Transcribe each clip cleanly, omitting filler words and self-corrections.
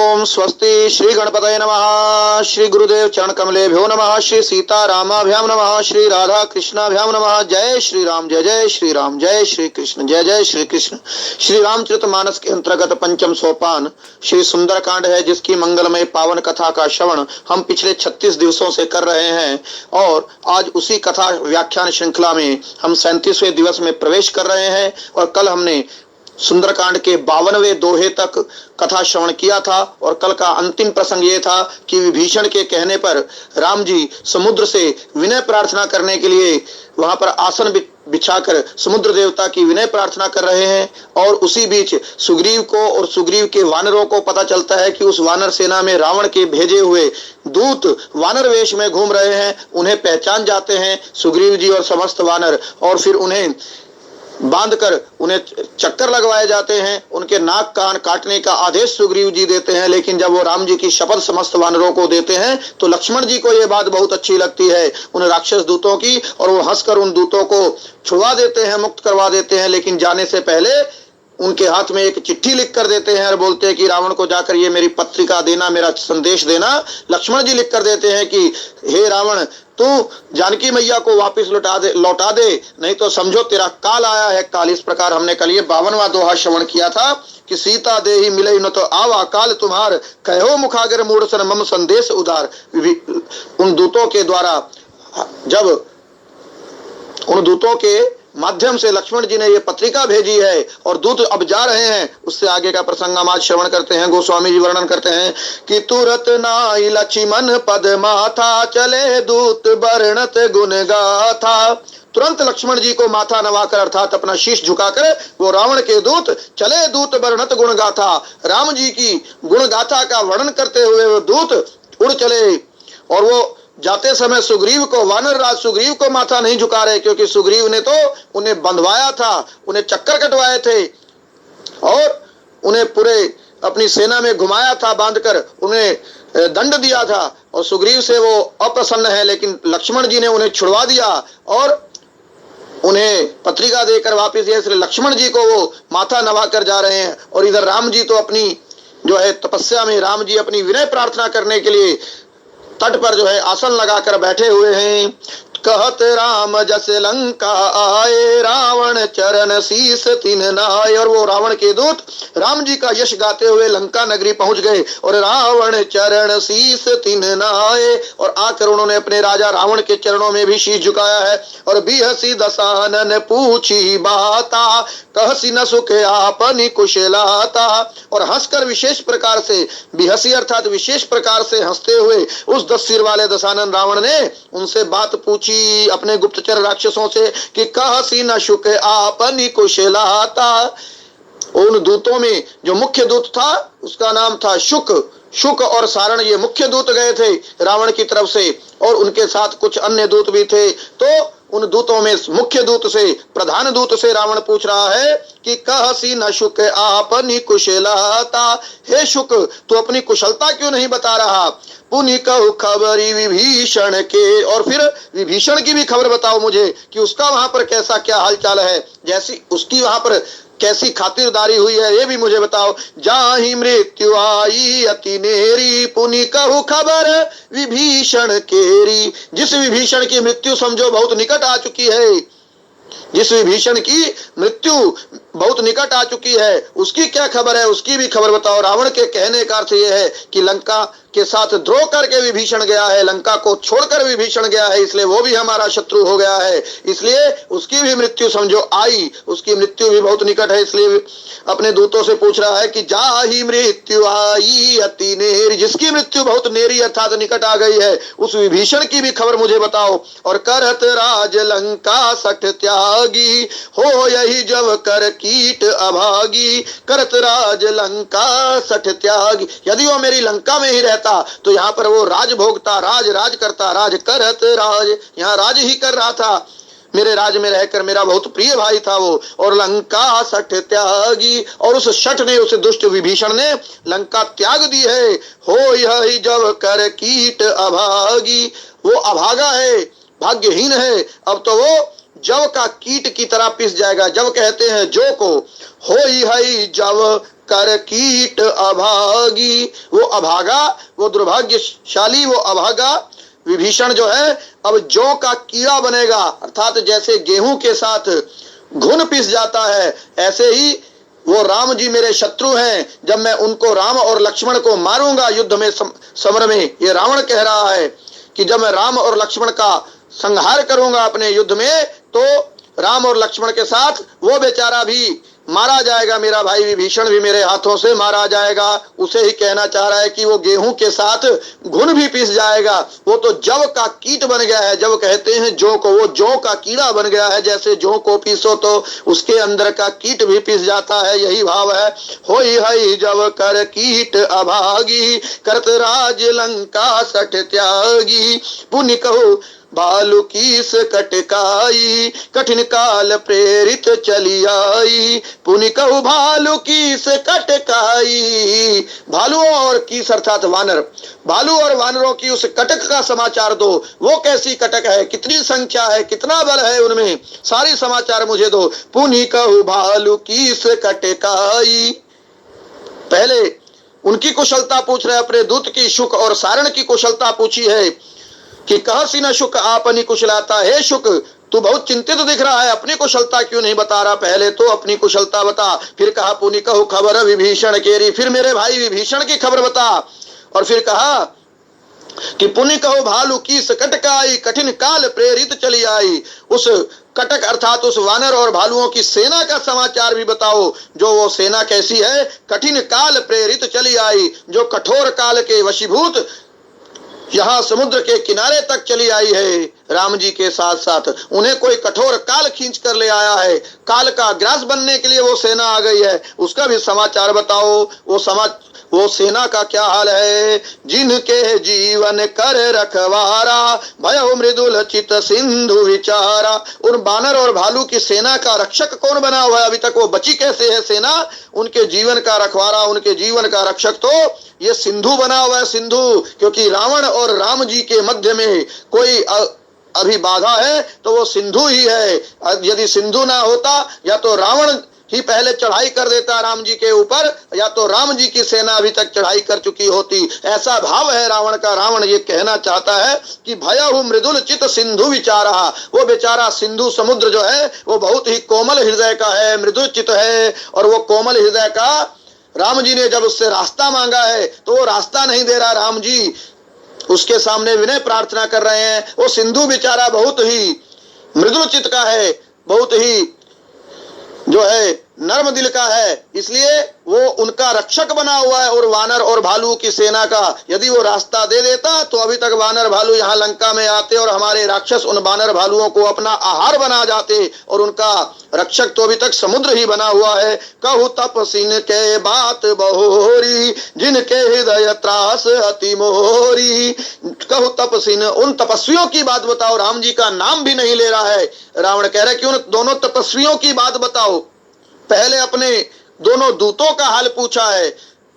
ओम स्वस्ति श्री गणपतये नमः। श्री गुरुदेव चरण कमलेभ्यो नमः। श्री सीता रामाभ्याम नमः। श्री राधा कृष्णाभ्याम नमः। जय श्री राम, जय जय श्री राम, जय श्री कृष्ण, जय जय श्री कृष्ण। श्री रामचरितमानस के अंतर्गत पंचम सोपान श्री सुंदरकांड है, जिसकी मंगलमय पावन कथा का श्रवण हम पिछले 36 दिवसों से कर रहे हैं और आज उसी कथा व्याख्यान श्रृंखला में हम 37वें दिवस में प्रवेश कर रहे हैं। और कल हमने सुंदरकांड के 52वें दोहे तक कथा श्रवण किया था और कल का अंतिम प्रसंग ये था कि विभीषण के कहने पर राम जी समुद्र से विनय प्रार्थना करने के लिए वहां पर आसन बिछाकर समुद्र देवता की विनय प्रार्थना कर रहे हैं। और उसी बीच सुग्रीव को और सुग्रीव के वानरों को पता चलता है कि उस वानर सेना में रावण के भेजे हुए दूत वानर वेश में घूम रहे हैं। उन्हें पहचान जाते हैं सुग्रीव जी और समस्त वानर, और फिर उन्हें बांधकर उन्हें चक्कर लगवाए जाते हैं। उनके नाक कान काटने का आदेश सुग्रीव जी देते हैं, लेकिन जब वो राम जी की शपथ समस्त वानरों को देते हैं तो लक्ष्मण जी को ये बात बहुत अच्छी लगती है उन राक्षस दूतों की, और वो हंसकर उन दूतों को छुड़वा देते हैं, मुक्त करवा देते हैं। लेकिन जाने से पहले उनके हाथ में एक चिट्ठी लिख कर देते हैं और बोलते हैं कि रावण को जाकर ये मेरी पत्रिका देना, मेरा संदेश देना। लक्ष्मण जी लिख कर देते हैं कि हे रावण, तू जानकी मैया को वापस लौटा दे, नहीं तो समझो तेरा काल आया है काल। इस प्रकार हमने कल ये 52वां दोहा श्रवण किया था कि सीता देहि मिले न तो आवा काल तुम्हार, कहो मुखागर मूढ़ सन मम संदेश उदार। उन दूतों के द्वारा, जब उन दूतों के माध्यम से लक्ष्मण जी ने ये पत्रिका भेजी है और दूत अब जा रहे हैं, उससे आगे का प्रसंग हम आज श्रवण करते हैं। गोस्वामी जी वर्णन करते हैं कि तुरत नाई लक्ष्मण पद माथा, चले दूत वर्णत गुण गाथा। तुरंत लक्ष्मण जी को माथा नवाकर अर्थात अपना शीश झुकाकर वो रावण के दूत चले दूत वर्णत गुण गाथा। राम जी की गुण गाथा का वर्णन करते हुए वो दूत उड़ चले। और वो जाते समय सुग्रीव को, वानर राज सुग्रीव को माथा नहीं झुका रहे, क्योंकि सुग्रीव ने तो उन्हें बंधवाया था, उन्हें चक्कर कटवाए थे और उन्हें पूरे अपनी सेना में घुमाया था, बांधकर उन्हें दंड दिया था। और सुग्रीव से वो अप्रसन्न है, लेकिन लक्ष्मण जी ने उन्हें छुड़वा दिया और उन्हें पत्रिका देकर वापिस दिया। इसलिए लक्ष्मण जी को वो माथा नवा कर जा रहे हैं। और इधर राम जी तो अपनी जो है तपस्या में, राम जी अपनी विनय प्रार्थना करने के लिए तट पर जो है आसन लगाकर बैठे हुए हैं। कहत राम जस लंका आए, रावण चरण शीस तिन नाय। और वो रावण के दूत राम जी का यश गाते हुए लंका नगरी पहुंच गए और रावण चरण शीस तिन नाय, और आकर उन्होंने अपने राजा रावण के चरणों में भी शीश झुकाया है। और बिहसी दसानन पूछी बाता, कहसी न सुख आपनी कुशलाता। और हंसकर विशेष प्रकार से, बिहसी अर्थात विशेष प्रकार से हंसते हुए उस 10 सिर वाले दशानन रावण ने उनसे बात पूछी अपने गुप्तचर राक्षसों से कि कहसी न सुख आपनी कुशलाता। उन दूतों में जो मुख्य दूत था उसका नाम था शुक। शुक और सारण ये मुख्य दूत गए थे रावण की तरफ से, और उनके साथ कुछ अन्य दूत भी थे। तो उन दूतों में मुख्य दूत से, प्रधान दूत से रावण पूछ रहा है कि कहसी न शुक आपनी कुशलता। हे शुक, तू अपनी कुशलता क्यों नहीं बता रहा? पुनि कहु खबरी विभीषण के, और फिर विभीषण की भी खबर बताओ मुझे कि उसका वहां पर कैसा क्या हालचाल है, जैसी उसकी वहां पर कैसी खातिरदारी हुई है ये भी मुझे बताओ। जाहि मृत्यु आई अति नेरी, पुनि कहु खबर विभीषण केरी। जिस विभीषण की मृत्यु समझो बहुत निकट आ चुकी है, जिस विभीषण की मृत्यु बहुत निकट आ चुकी है, उसकी क्या खबर है, उसकी भी खबर बताओ। रावण के कहने का अर्थ यह है कि लंका के साथ द्रोह करके विभीषण गया है, लंका को छोड़कर विभीषण गया है, इसलिए वो भी हमारा शत्रु हो गया है, इसलिए उसकी भी मृत्यु समझो आई, उसकी मृत्यु भी बहुत निकट है। इसलिए अपने दूतों से पूछ रहा है कि जाहि मृत्यु आई अति नेरी, जिसकी मृत्यु बहुत नेरी अर्थात निकट आ गई है, उस विभीषण की भी खबर मुझे बताओ। और करत राज लंका सठ त्यागी, हो यही जब कर कीट अभागी। करत राज लंका सठ त्यागी, यदि वो मेरी लंका में ही रहता तो यहाँ पर वो राज भोगता, राज करता, राज करत राज, यहाँ राज ही कर रहा था। मेरे राज में रहकर मेरा बहुत प्रिय भाई था वो। और लंका सठ त्यागी, और उस शठ ने, उस दुष्ट विभीषण ने लंका त्याग दी है। हो यही जब कर कीट अभागी, वो अभागा है, भाग्यहीन है। अब तो वो जव का कीट की तरह पिस जाएगा। जव कहते हैं जो को, होई हई जव कर कीट अभागी, वो अभागा, वो दुर्भाग्यशाली, वो अभागा विभीषण जो है अब जौ का कीड़ा बनेगा। अर्थात जैसे गेहूं के साथ घुन पिस जाता है, ऐसे ही वो राम जी मेरे शत्रु हैं। जब मैं उनको राम और लक्ष्मण को मारूंगा युद्ध में, समर में, ये रावण कह रहा है कि जब मैं राम और लक्ष्मण का संहार करूंगा अपने युद्ध में, तो राम और लक्ष्मण के साथ वो बेचारा भी मारा जाएगा, मेरा भाई विभीषण भी मेरे हाथों से मारा जाएगा। उसे ही कहना चाह रहा है कि वो गेहूं के साथ घुन भी पिस जाएगा, वो तो जव का कीट बन गया है। जव कहते हैं जौ को, वो जौ का कीड़ा बन गया है। जैसे जौ को पीसो तो उसके अंदर का कीट भी पिस जाता है, यही भाव है। होई हई जव कर कीट अभागी, करत राज लंका सठ त्यागी, पुनि कहु भालू कीस कटकाई, कठिन काल प्रेरित चली आई, पुनि कहु भालू कीस कटकाई। भालू और कीस अर्थात वानर, भालू और वानरों की उस कटक का समाचार दो। वो कैसी कटक है, कितनी संख्या है, कितना बल है उनमें, सारी समाचार मुझे दो। पुनि कहु भालू कीस कटकाई, पहले उनकी कुशलता पूछ रहे, अपने दूत की, शुक और सारण की कुशलता पूछी है कि कहसी न शुक आपनी कुशलता। हे शुक, तू बहुत चिंतित दिख रहा है, अपनी कुशलता क्यों नहीं बता रहा, पहले तो अपनी कुशलता बता। फिर कहा पुनि कहु खबर विभीषण केरी, फिर मेरे भाई विभीषण की खबर बता। और फिर कहा कि पुनि कहु भालू की कटकाई, कठिन काल प्रेरित चली आई। उस कटक अर्थात उस वानर और भालुओं की सेना का समाचार भी बताओ, जो वो सेना कैसी है। कठिन काल प्रेरित चली आई, जो कठोर काल के वशीभूत यहाँ समुद्र के किनारे तक चली आई है। राम जी के साथ साथ उन्हें कोई कठोर काल खींच कर ले आया है, काल का ग्रास बनने के लिए वो सेना आ गई है, उसका भी समाचार बताओ। वो सेना का क्या हाल है। जिनके जीवन कर रखवारा, भयो मृदुल चित सिंधु विचारा। उन बानर और भालू की सेना का रक्षक कौन बना हुआ है, अभी तक वो बची कैसे है सेना। उनके जीवन का रखवारा, उनके जीवन का रक्षक तो ये सिंधु बना हुआ है, सिंधु। क्योंकि रावण और राम जी के मध्य में कोई अभी बाधा है तो वो सिंधु ही है। यदि सिंधु ना होता, या तो रावण ही पहले चढ़ाई कर देता राम जी के ऊपर, या तो राम जी की सेना अभी तक चढ़ाई कर चुकी होती। ऐसा भाव है रावण का। रावण ये कहना चाहता है कि भयहु मृदुल चित सिंधु विचारा। वो बेचारा सिंधु समुद्र जो है वो बहुत ही कोमल हृदय का है, मृदुल चित है। और वो कोमल हृदय का राम जी ने जब उससे रास्ता मांगा है तो वो रास्ता नहीं दे रहा। राम जी उसके सामने विनय प्रार्थना कर रहे हैं। वो सिंधु बेचारा बहुत ही मृदुल चित का है, बहुत ही जो है नर्म दिल का है, इसलिए वो उनका रक्षक बना हुआ है। और वानर और भालू की सेना का यदि वो रास्ता दे देता तो अभी तक वानर भालू यहाँ लंका में आते और हमारे राक्षस उन वानर भालुओं को अपना आहार बना जाते, और उनका रक्षक तो अभी तक समुद्र ही बना हुआ है। कहु तपसिन के बात बहोरी, जिनके हृदय त्रास अति मोरी। कहु तपसिन, उन तपस्वियों की बात बताओ। राम जी का नाम भी नहीं ले रहा है। रावण कह रहे क्यों दोनों तपस्वियों की बात बताओ। पहले अपने दोनों दूतों का हाल पूछा है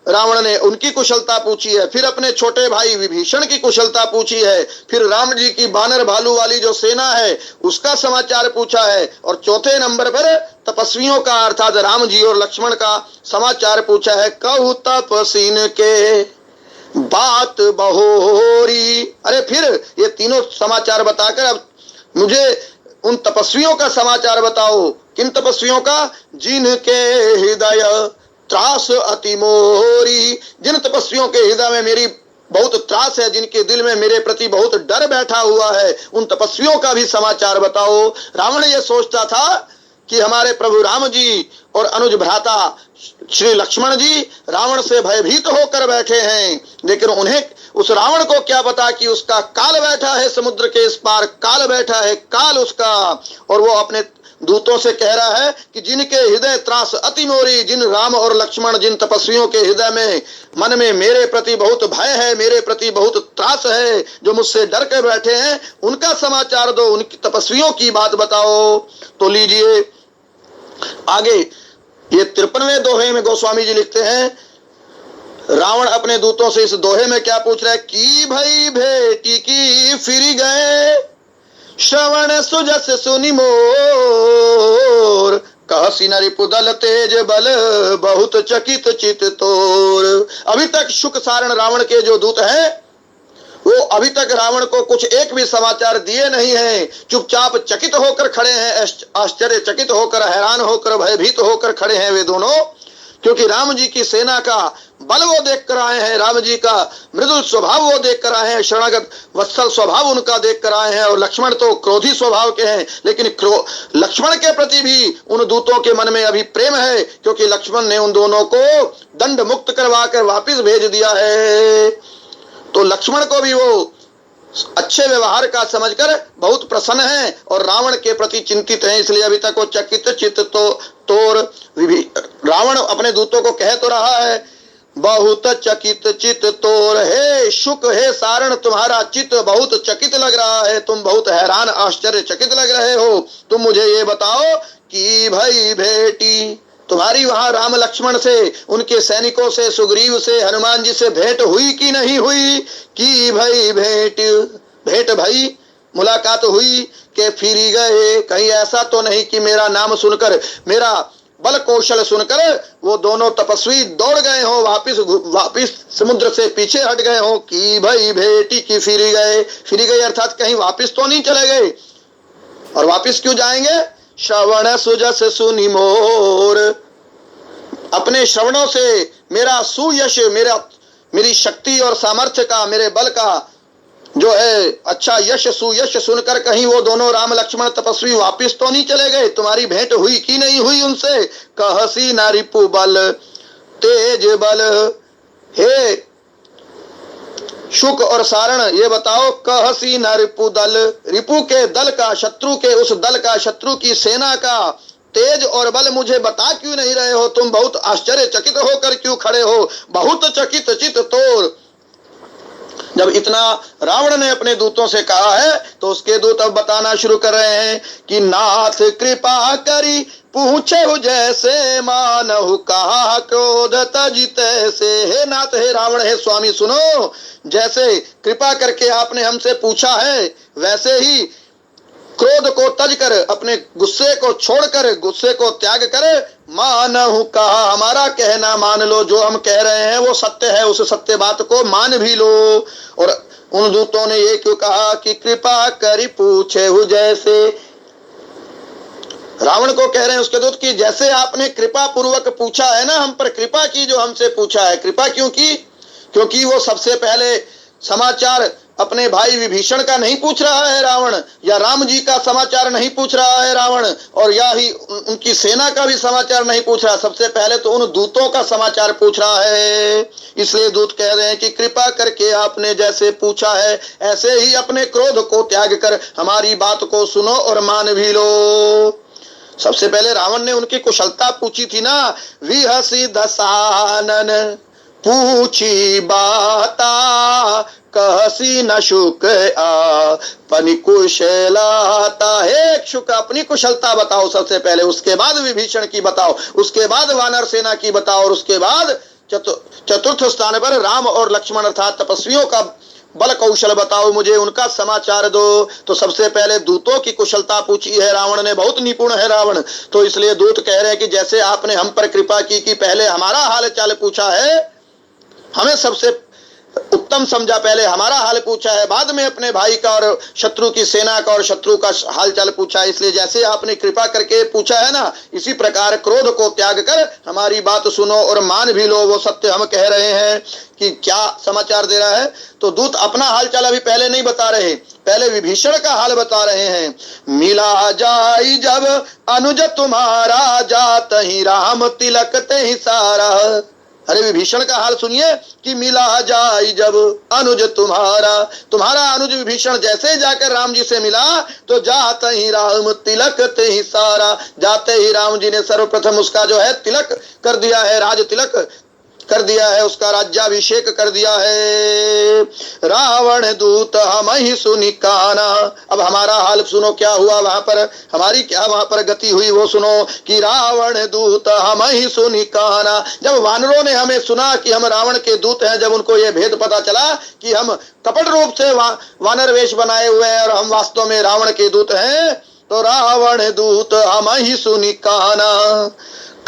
रावण ने, उनकी कुशलता पूछी है। फिर अपने छोटे भाई विभीषण की कुशलता पूछी है। फिर राम जी की बानर भालू वाली जो सेना है उसका समाचार पूछा है। और चौथे नंबर पर तपस्वियों का अर्थात राम जी और लक्ष्मण का समाचार पूछा है। कहु तपसीन के बात बहोरी। अरे फिर ये तीनों समाचार बताकर अब मुझे उन तपस्वियों का समाचार बताओ। किन तपस्वियों का? जिनके हृदय त्रास अति मोरी। जिन तपस्वियों के हृदय में मेरी बहुत त्रास है, जिनके दिल में मेरे प्रति बहुत डर बैठा हुआ है, उन तपस्वियों का भी समाचार बताओ। रावण ये सोचता था कि हमारे प्रभु राम जी और अनुज भ्राता श्री लक्ष्मण जी रावण से भयभीत होकर बैठे हैं, लेकिन उन्हें उस रावण को क्या पता कि उसका काल बैठा है समुद्र के इस पार, काल बैठा है, काल उसका। और वो अपने दूतों से कह रहा है कि जिनके हृदय त्रास अति मोरी, जिन राम और लक्ष्मण, जिन तपस्वियों के हृदय में मन में मेरे प्रति बहुत भय है, मेरे प्रति बहुत त्रास है, जो मुझसे डर के बैठे हैं, उनका समाचार दो, उनकी तपस्वियों की बात बताओ। तो लीजिए आगे ये 53वें दोहे में गोस्वामी जी लिखते हैं, रावण अपने दूतों से इस दोहे में क्या पूछ रहा है कि भई भेटी की फिर गए श्रवण सुजस सुनि मोर, कहसी न रिपुदल तेज बल, बहुत चकित चित तोर। अभी तक शुक सारण रावण के जो दूत हैं वो अभी तक रावण को कुछ एक भी समाचार दिए नहीं है। चुपचाप चकित होकर खड़े हैं, आश्चर्यचकित होकर, हैरान होकर, भयभीत होकर खड़े हैं वे दोनों, क्योंकि राम जी की सेना का बल वो देख कर आए हैं, राम जी का मृदुल स्वभाव वो देख कर आए हैं, शरणागत वत्सल स्वभाव उनका देख कर आए हैं। और लक्ष्मण तो क्रोधी स्वभाव के हैं, लेकिन लक्ष्मण के प्रति भी उन दूतों के मन में अभी प्रेम है, क्योंकि लक्ष्मण ने उन दोनों को दंड मुक्त करवा कर वापिस भेज दिया है। तो लक्ष्मण को भी वो अच्छे व्यवहार का समझकर बहुत प्रसन्न है और रावण के प्रति चिंतित है, इसलिए अभी तक वो चकित चित तो तोर। रावण अपने दूतों को कह तो रहा है, बहुत चकित चित तोर, हे शुक, हे सारण, तुम्हारा चित्त बहुत चकित लग रहा है, तुम बहुत हैरान आश्चर्यचकित लग रहे हो। तुम मुझे ये बताओ कि भाई भेटी तुम्हारी वहां राम लक्ष्मण से, उनके सैनिकों से, सुग्रीव से, हनुमान जी से भेंट हुई कि नहीं हुई? कि भाई भेंट भाई मुलाकात हुई के फिर गए? कहीं ऐसा तो नहीं कि मेरा नाम सुनकर, मेरा बल कौशल सुनकर वो दोनों तपस्वी दौड़ गए हो, वापिस समुद्र से पीछे हट गए हो? कि भाई भेटी की फिर गए अर्थात कहीं वापिस तो नहीं चले गए? और वापिस क्यों जाएंगे? श्रवण सुजस सुनि मोर, अपने श्रवणों से मेरा सुयश, मेरी शक्ति और सामर्थ्य का, मेरे बल का जो है अच्छा यश, सुयश सुनकर कहीं वो दोनों राम लक्ष्मण तपस्वी वापिस तो नहीं चले गए? तुम्हारी भेंट हुई कि नहीं हुई उनसे? कहसी न रिपु बल तेज बल, हे शुक और सारण ये बताओ, कहसी न रिपु दल, रिपु के दल का, शत्रु के उस दल का, शत्रु की सेना का तेज और बल मुझे बता क्यों नहीं रहे हो? तुम बहुत आश्चर्यचकित होकर क्यों खड़े हो? बहुत चकित चित तोर। जब इतना रावण ने अपने दूतों से कहा है तो उसके दूत अब बताना शुरू कर रहे हैं कि नाथ कृपा करी पूछे जैसे, मानहु कहा क्रोध तजिते से। हे नाथ, हे रावण, हे स्वामी, सुनो, जैसे कृपा करके आपने हमसे पूछा है वैसे ही क्रोध को तज कर, अपने गुस्से को छोड़कर, गुस्से को त्याग कर, मानहु कहा, हमारा कहना मान लो, जो हम कह रहे हैं वो सत्य है, उस सत्य बात को मान भी लो। और उन दूतों ने ये क्यों कहा कि कृपा करी पूछे हु जैसे, रावण को कह रहे हैं उसके दूत की जैसे आपने कृपा पूर्वक पूछा है ना, हम पर कृपा की, जो हमसे पूछा है। कृपा क्यों की? क्योंकि वो सबसे पहले समाचार अपने भाई विभीषण का नहीं पूछ रहा है रावण, या राम जी का समाचार नहीं पूछ रहा है रावण, और या ही उनकी सेना का भी समाचार नहीं पूछ रहा, सबसे पहले तो उन दूतों का समाचार पूछ रहा है। इसलिए दूत कह रहे हैं कि कृपा करके आपने जैसे पूछा है ऐसे ही अपने क्रोध को त्याग कर हमारी बात को सुनो और मान भी लो। सबसे पहले रावण ने उनकी कुशलता पूछी थी ना, विहसी दसानन पूछी बाता, कहसी न शुक अपनी कुशलता। हे शुक, अपनी कुशलता बताओ सबसे पहले, उसके बाद विभीषण की बताओ, उसके बाद वानर सेना की बताओ, और उसके बाद चतुर्थ स्थान पर राम और लक्ष्मण अर्थात तपस्वियों का बल कौशल बताओ, मुझे उनका समाचार दो। तो सबसे पहले दूतों की कुशलता पूछी है रावण ने, बहुत निपुण है रावण। तो इसलिए दूत कह रहे हैं कि जैसे आपने हम पर कृपा की कि पहले हमारा हाल चाल पूछा है, हमें सबसे उत्तम समझा, पहले हमारा हाल पूछा है, बाद में अपने भाई का और शत्रु की सेना का और शत्रु का हाल चाल पूछा है। इसलिए जैसे आपने कृपा करके पूछा है ना, इसी प्रकार क्रोध को त्याग कर हमारी बात सुनो और मान भी लो, वो सत्य हम कह रहे हैं। कि क्या समाचार दे रहा है? तो दूत अपना हाल चाल अभी पहले नहीं बता रहे, पहले विभीषण का हाल बता रहे हैं। मिला जाई जब अनुज तुम्हारा, जात ही राम तिलक ते ही सारा। अरे विभीषण का हाल सुनिए कि मिला जाई जब अनुज तुम्हारा, तुम्हारा अनुज विभीषण जैसे जाकर राम जी से मिला तो जाते ही राम तिलक ते ही सारा, जाते ही राम जी ने सर्वप्रथम उसका जो है तिलक कर दिया है, राज तिलक कर दिया है, उसका राज्याभिषेक कर दिया है। रावण दूत हम ही सुनी काना। अब हमारा हाल सुनो, क्या हुआ वहां पर, हमारी क्या वहां पर गति हुई वो सुनो। कि रावण दूत हम ही सुनी काना। जब वानरों ने हमें सुना कि हम रावण के दूत हैं, जब उनको ये भेद पता चला कि हम कपट रूप से वानर वेश बनाए हुए हैं और हम वास्तव में रावण के दूत हैं, तो रावण दूत हम ही सुनी काना।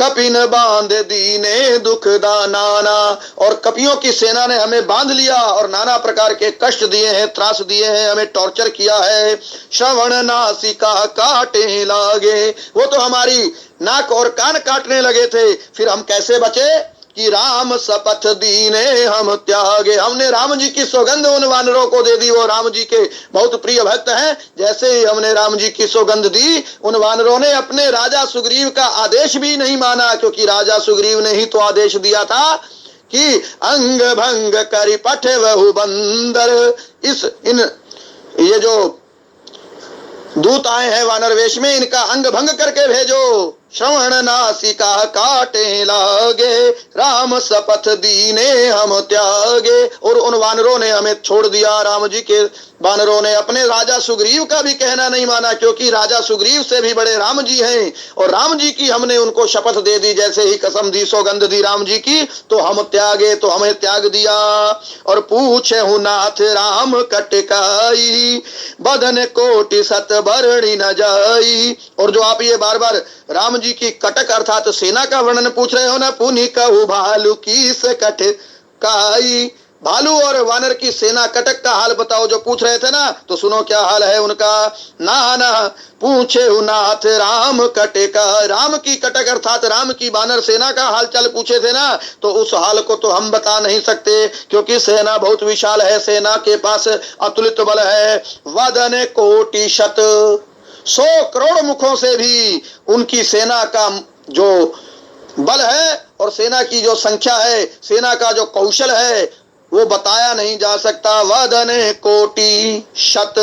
कपिन बांध दीने दुख दानाना। और कपियों की सेना ने हमें बांध लिया और नाना प्रकार के कष्ट दिए हैं, त्रास दिए हैं, हमें टॉर्चर किया है। श्रवण नासिका काटे लागे। वो तो हमारी नाक और कान काटने लगे थे, फिर हम कैसे बचे। कि राम शपथ दीने हम त्यागे। हमने राम जी की सौगंध उन वानरों को दे दी, वो राम जी के बहुत प्रिय भक्त हैं। जैसे ही हमने राम जी की सौगंध दी, उन वानरों ने अपने राजा सुग्रीव का आदेश भी नहीं माना, क्योंकि राजा सुग्रीव ने ही तो आदेश दिया था कि अंग भंग करी पठे वहु बंदर। ये जो दूत आए हैं वानर वेश में, इनका अंग भंग करके भेजो। श्रवण नासिका काटे लागे, राम शपथ दीने हम त्यागे। और उन वानरों ने हमें छोड़ दिया। राम जी के वानरों ने अपने राजा सुग्रीव का भी कहना नहीं माना, क्योंकि राजा सुग्रीव से भी बड़े राम जी हैं। और राम जी की हमने उनको शपथ दे दी, जैसे ही कसम दी, सौगंध दी राम जी की, तो हम त्यागे, तो हमें त्याग दिया। और पूछे हूँ नाथ राम कटकाई, बदन कोटि सत बरणी न जाई। और जो आप ये बार बार राम जी की कटक अर्थात सेना का वर्णन पूछ रहे हो ना, पुनि कहु भालू की से कटकाई। भालू और वानर की सेना कटक का हाल बताओ, जो पूछ रहे थे ना, तो सुनो क्या हाल है उनका। नाना पूछे नाथ राम कटका। राम की कटक अर्थात राम की वानर सेना का हाल चाल पूछे थे ना, तो उस हाल को तो हम बता नहीं सकते, क्योंकि सेना बहुत विशाल है, सेना के पास अतुलित बल है। वदन कोटि शत, 100 करोड़ मुखों से भी उनकी सेना का जो बल है और सेना की जो संख्या है, सेना का जो कौशल है, वो बताया नहीं जा सकता। वदने कोटि शत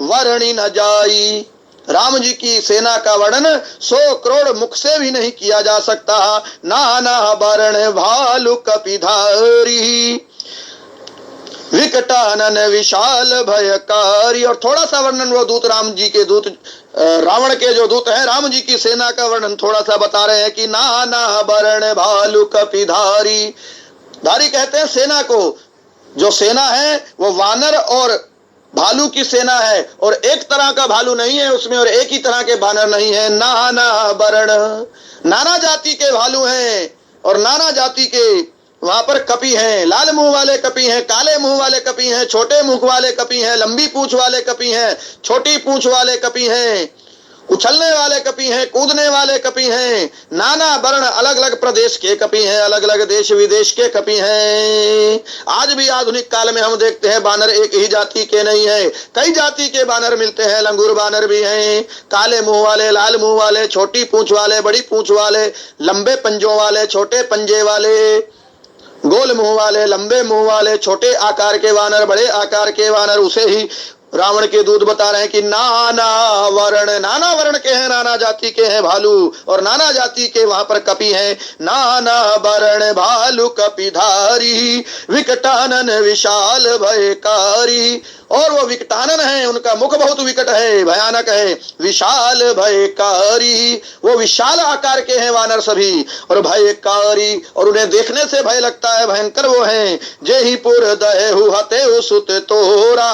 वर्णि न जाई। राम जी की सेना का वर्णन 100 करोड़ मुख से भी नहीं किया जा सकता। नाना वर्ण भालु कपिधारी, विकटानन विशाल भयकारी। और थोड़ा सा वर्णन वो दूत राम जी के दूत, रावण के जो दूत हैं, राम जी की सेना का वर्णन थोड़ा सा बता रहे हैं कि नाना वर्ण भालु कपिधारी। धारी कहते हैं सेना को। जो सेना है वो वानर और भालू की सेना है, और एक तरह का भालू नहीं है उसमें, और एक ही तरह के वानर नहीं है। नाना वर्ण, नाना जाति के भालू हैं, और नाना जाति के वहां पर कपि हैं। लाल मुंह वाले कपि हैं, काले मुंह वाले कपि हैं, छोटे मुंह वाले कपि हैं, लंबी पूंछ वाले कपि हैं, छोटी पूंछ वाले कपि हैं, उछलने वाले कपि हैं, कूदने वाले कपि हैं। नाना वर्ण, अलग अलग प्रदेश के कपि हैं, अलग अलग देश विदेश के कपि हैं। आज भी आधुनिक काल में हम देखते हैं बानर एक ही जाति के नहीं है, कई जाति के बानर मिलते हैं। लंगूर बानर भी हैं, काले मुंह वाले, लाल मुंह वाले, छोटी पूंछ वाले, बड़ी पूंछ वाले, लंबे पंजों वाले, छोटे पंजे वाले, गोल मुंह वाले, लंबे मुंह वाले, छोटे आकार के वानर, बड़े आकार के वानर। उसे ही रावण के दूत बता रहे हैं कि नाना वर्ण के हैं, नाना जाति के हैं भालू, और नाना जाति के वहां पर कपि हैं। नाना वर्ण भालू कपिधारी, विकटानन विशाल भयकारी। और वो विकटानन है, उनका मुख बहुत विकट है, भयानक है। विशाल भयकारी, वो विशाल आकार के हैं वानर सभी, और भयकारी, और उन्हें देखने से भय लगता है, भयंकर वो हैं। जेहि पुर दहेहु हतेहु सुत तोरा।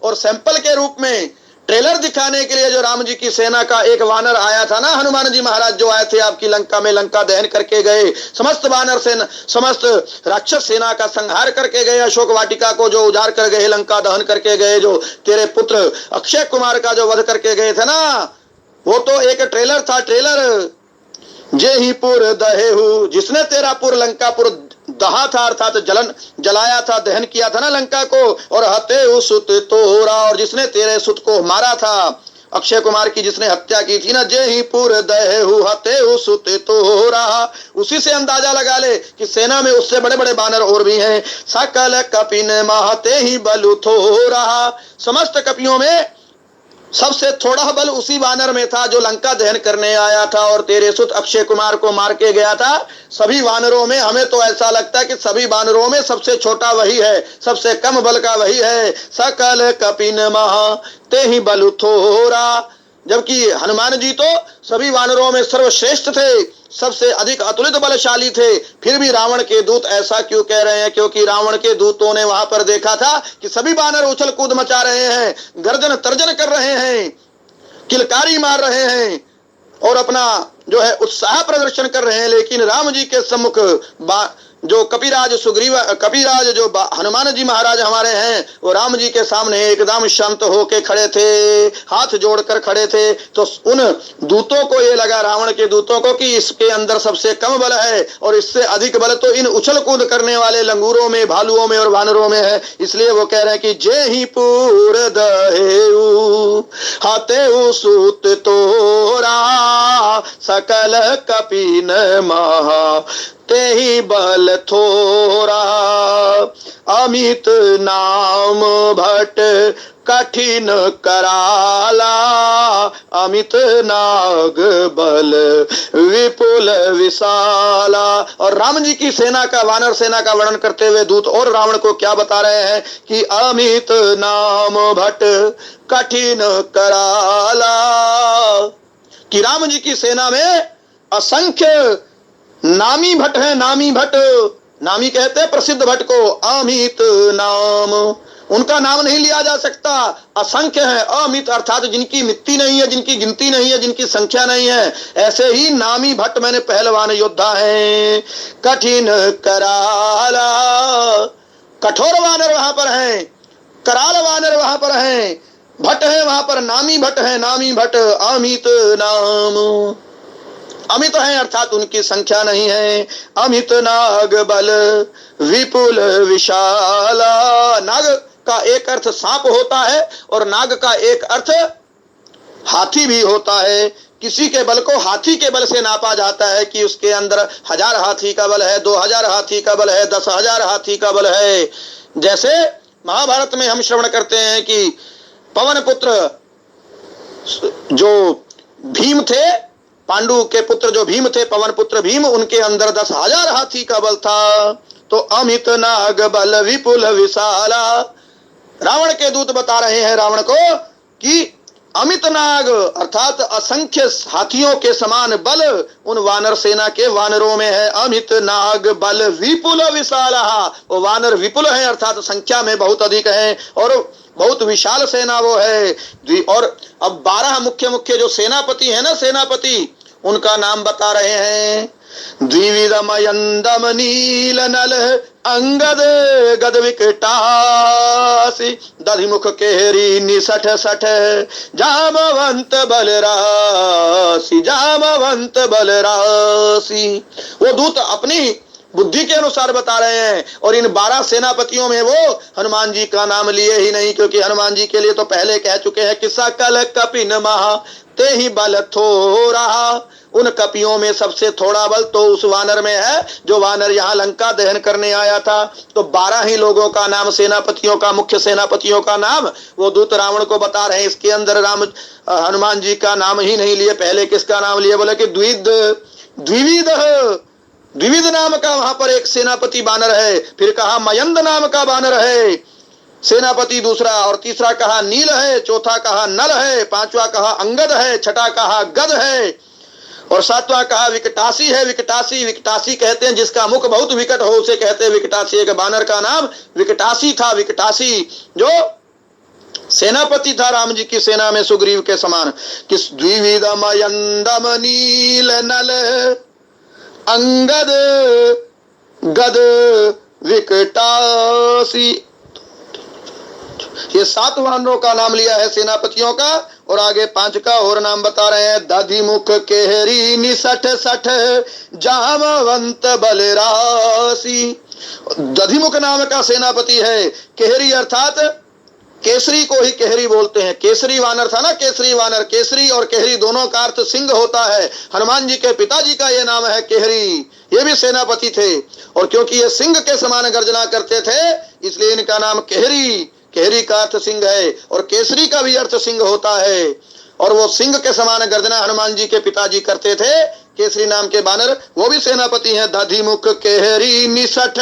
और सैंपल के रूप में ट्रेलर दिखाने के लिए जो राम जी की सेना का एक वानर आया था ना, हनुमान जी महाराज जो आए थे आपकी लंका में, लंका दहन करके गए, समस्त वानर सेना, समस्त राक्षस सेना का संहार करके गए, अशोक वाटिका को जो उजाड़ कर गए, लंका दहन करके गए, जो तेरे पुत्र अक्षय कुमार का जो वध करके गए थे ना, वो तो एक ट्रेलर था, ट्रेलर। जेहि पुर दहेहु, जिसने तेरा पुर लंकापुर दहा था, अर्थात जलाया था, दहन किया था ना लंका को। और हतेहु सुत तोरा, और जिसने तेरे सुत को मारा था, अक्षय कुमार की जिसने हत्या की थी ना। जेहि पुर दहेहु हतेहु सुत तोरा, उसी से अंदाजा लगा ले कि सेना में उससे बड़े बड़े बानर और भी हैं। सकल कपिन महते ही बलु थोरा, समस्त कपियों में सबसे थोड़ा बल उसी वानर में था जो लंका दहन करने आया था और तेरे सुत अक्षय कुमार को मार के गया था। सभी वानरों में हमें तो ऐसा लगता है कि सभी वानरों में सबसे छोटा वही है, सबसे कम बल का वही है। सकल कपिन महा ते ही बल थोरा, जबकि हनुमान जी तो सभी वानरों में सर्वश्रेष्ठ थे, सबसे अधिक अतुलित बलशाली थे। फिर भी रावण के दूत ऐसा क्यों कह रहे हैं? क्योंकि रावण के दूतों ने वहां पर देखा था कि सभी वानर उछल कूद मचा रहे हैं, गर्जन तर्जन कर रहे हैं, किलकारी मार रहे हैं और अपना जो है उत्साह प्रदर्शन कर रहे हैं। लेकिन राम जी के सम्मुख जो कपिराज जो हनुमान जी महाराज हमारे हैं, वो राम जी के सामने एकदम शांत होके खड़े थे, हाथ जोड़कर खड़े थे। तो उन दूतों को ये लगा, रावण के दूतों को, कि इसके अंदर सबसे कम बल है और इससे अधिक बल तो इन उछल कूद करने वाले लंगूरों में, भालुओं में और वानरों में है। इसलिए वो कह रहे हैं कि जे ही पूर दहेऊ हाथे सूत तोरा सकल कपिन महा ते ही बल थोरा अमित नाम भट कठिन कराला अमित नाग बल विपुल विशाला। और राम जी की सेना का, वानर सेना का वर्णन करते हुए दूत और रावण को क्या बता रहे हैं कि अमित नाम भट कठिन कराला, कि राम जी की सेना में असंख्य नामी भट्ट है। नामी भट्ट, नामी कहते हैं प्रसिद्ध भट्ट को, अमित नाम, उनका नाम नहीं लिया जा सकता, असंख्य है। अमित अर्थात जिनकी मिति नहीं है, जिनकी गिनती नहीं है, जिनकी संख्या नहीं है, ऐसे ही नामी भट्ट मैंने पहलवान योद्धा है। कठिन कराला, कठोर वानर वहां पर हैं, कराल वानर वहां पर हैं, भट्ट है वहां पर, नामी भट्ट है, नामी भट्ट अमित नाम, अमित है अर्थात उनकी संख्या नहीं है। अमित नाग बल विपुल विशाला, नाग का एक अर्थ सांप होता है और नाग का एक अर्थ हाथी भी होता है। किसी के बल को हाथी के बल से नापा जाता है कि उसके अंदर 1000 हाथी का बल है, 2000 हाथी का बल है, 10,000 हाथी का बल है। जैसे महाभारत में हम श्रवण करते हैं कि पवन पुत्र जो भीम थे, पांडु के पुत्र जो भीम थे, पवन पुत्र भीम, उनके अंदर 10,000 हाथी का बल था। तो अमित नाग बल विपुल विशाला, रावण के दूत बता रहे हैं रावण को कि अमित नाग अर्थात असंख्य हाथियों के समान बल उन वानर सेना के वानरों में है। अमित नाग बल विपुल विशाला, वो वानर विपुल है अर्थात संख्या में बहुत अधिक है और बहुत विशाल सेना वो है। और अब 12 मुख्य जो सेनापति है ना, सेनापति, उनका नाम बता रहे हैं। द्विविधमयंदम नील नल अंगद गद विकटासी दधिमुख केहरी निसठ सठ जामवंत बलरासी, जामवंत बलरासी। वो दूत अपनी बुद्धि के अनुसार बता रहे हैं और इन 12 सेनापतियों में वो हनुमान जी का नाम लिए ही नहीं, क्योंकि हनुमान जी के लिए तो पहले कह चुके हैं कि सकल कपिन महा ते ही बल थोरा, उन कपियों में सबसे थोड़ा बल तो उस वानर में है जो वानर यहाँ लंका दहन करने आया था। तो 12 ही लोगों का नाम, सेनापतियों का, मुख्य सेनापतियों का नाम वो दूत रावण को बता रहे हैं। इसके अंदर हनुमान जी का नाम ही नहीं लिए, पहले किसका नाम लिए? बोले कि द्विविध नाम का वहां पर एक सेनापति बानर है, फिर कहा मयंद नाम का बानर है सेनापति दूसरा, और तीसरा कहा नील है, चौथा कहा नल है, पांचवा कहा अंगद है, छठा कहा गद है और सातवां कहा विकटासी है। विकटासी, विकटासी कहते हैं जिसका मुख बहुत विकट हो उसे कहते हैं विकटासी। एक बानर का नाम विकटासी था। विकटासी जो सेनापति था राम जी की सेना में सुग्रीव के समान। किस द्विविधम यंदम नील नल अंगद गद विकटासी, ये 7 वानरों का नाम लिया है सेनापतियों का और आगे 5 का और नाम बता रहे हैं। दधिमुख केहरी निसठ सठ जामवंत बलरासी, दधिमुख नाम का सेनापति है। केहरी अर्थात केसरी को ही केहरी बोलते हैं। केसरी वानर था ना, केसरी वानर, केसरी और केहरी दोनों का अर्थ सिंह होता है। हनुमान जी के पिताजी का ये नाम है केहरी, ये भी सेनापति थे और क्योंकि ये सिंह के समान गर्जना करते थे इसलिए इनका नाम केहरी केहरी का अर्थ सिंह है और केसरी का भी अर्थ सिंह होता है। और वो सिंह के समान गर्जना हनुमान जी के पिताजी करते थे। केसरी नाम के बानर वो भी सेनापति हैं। दधिमुख केहरी निसठ,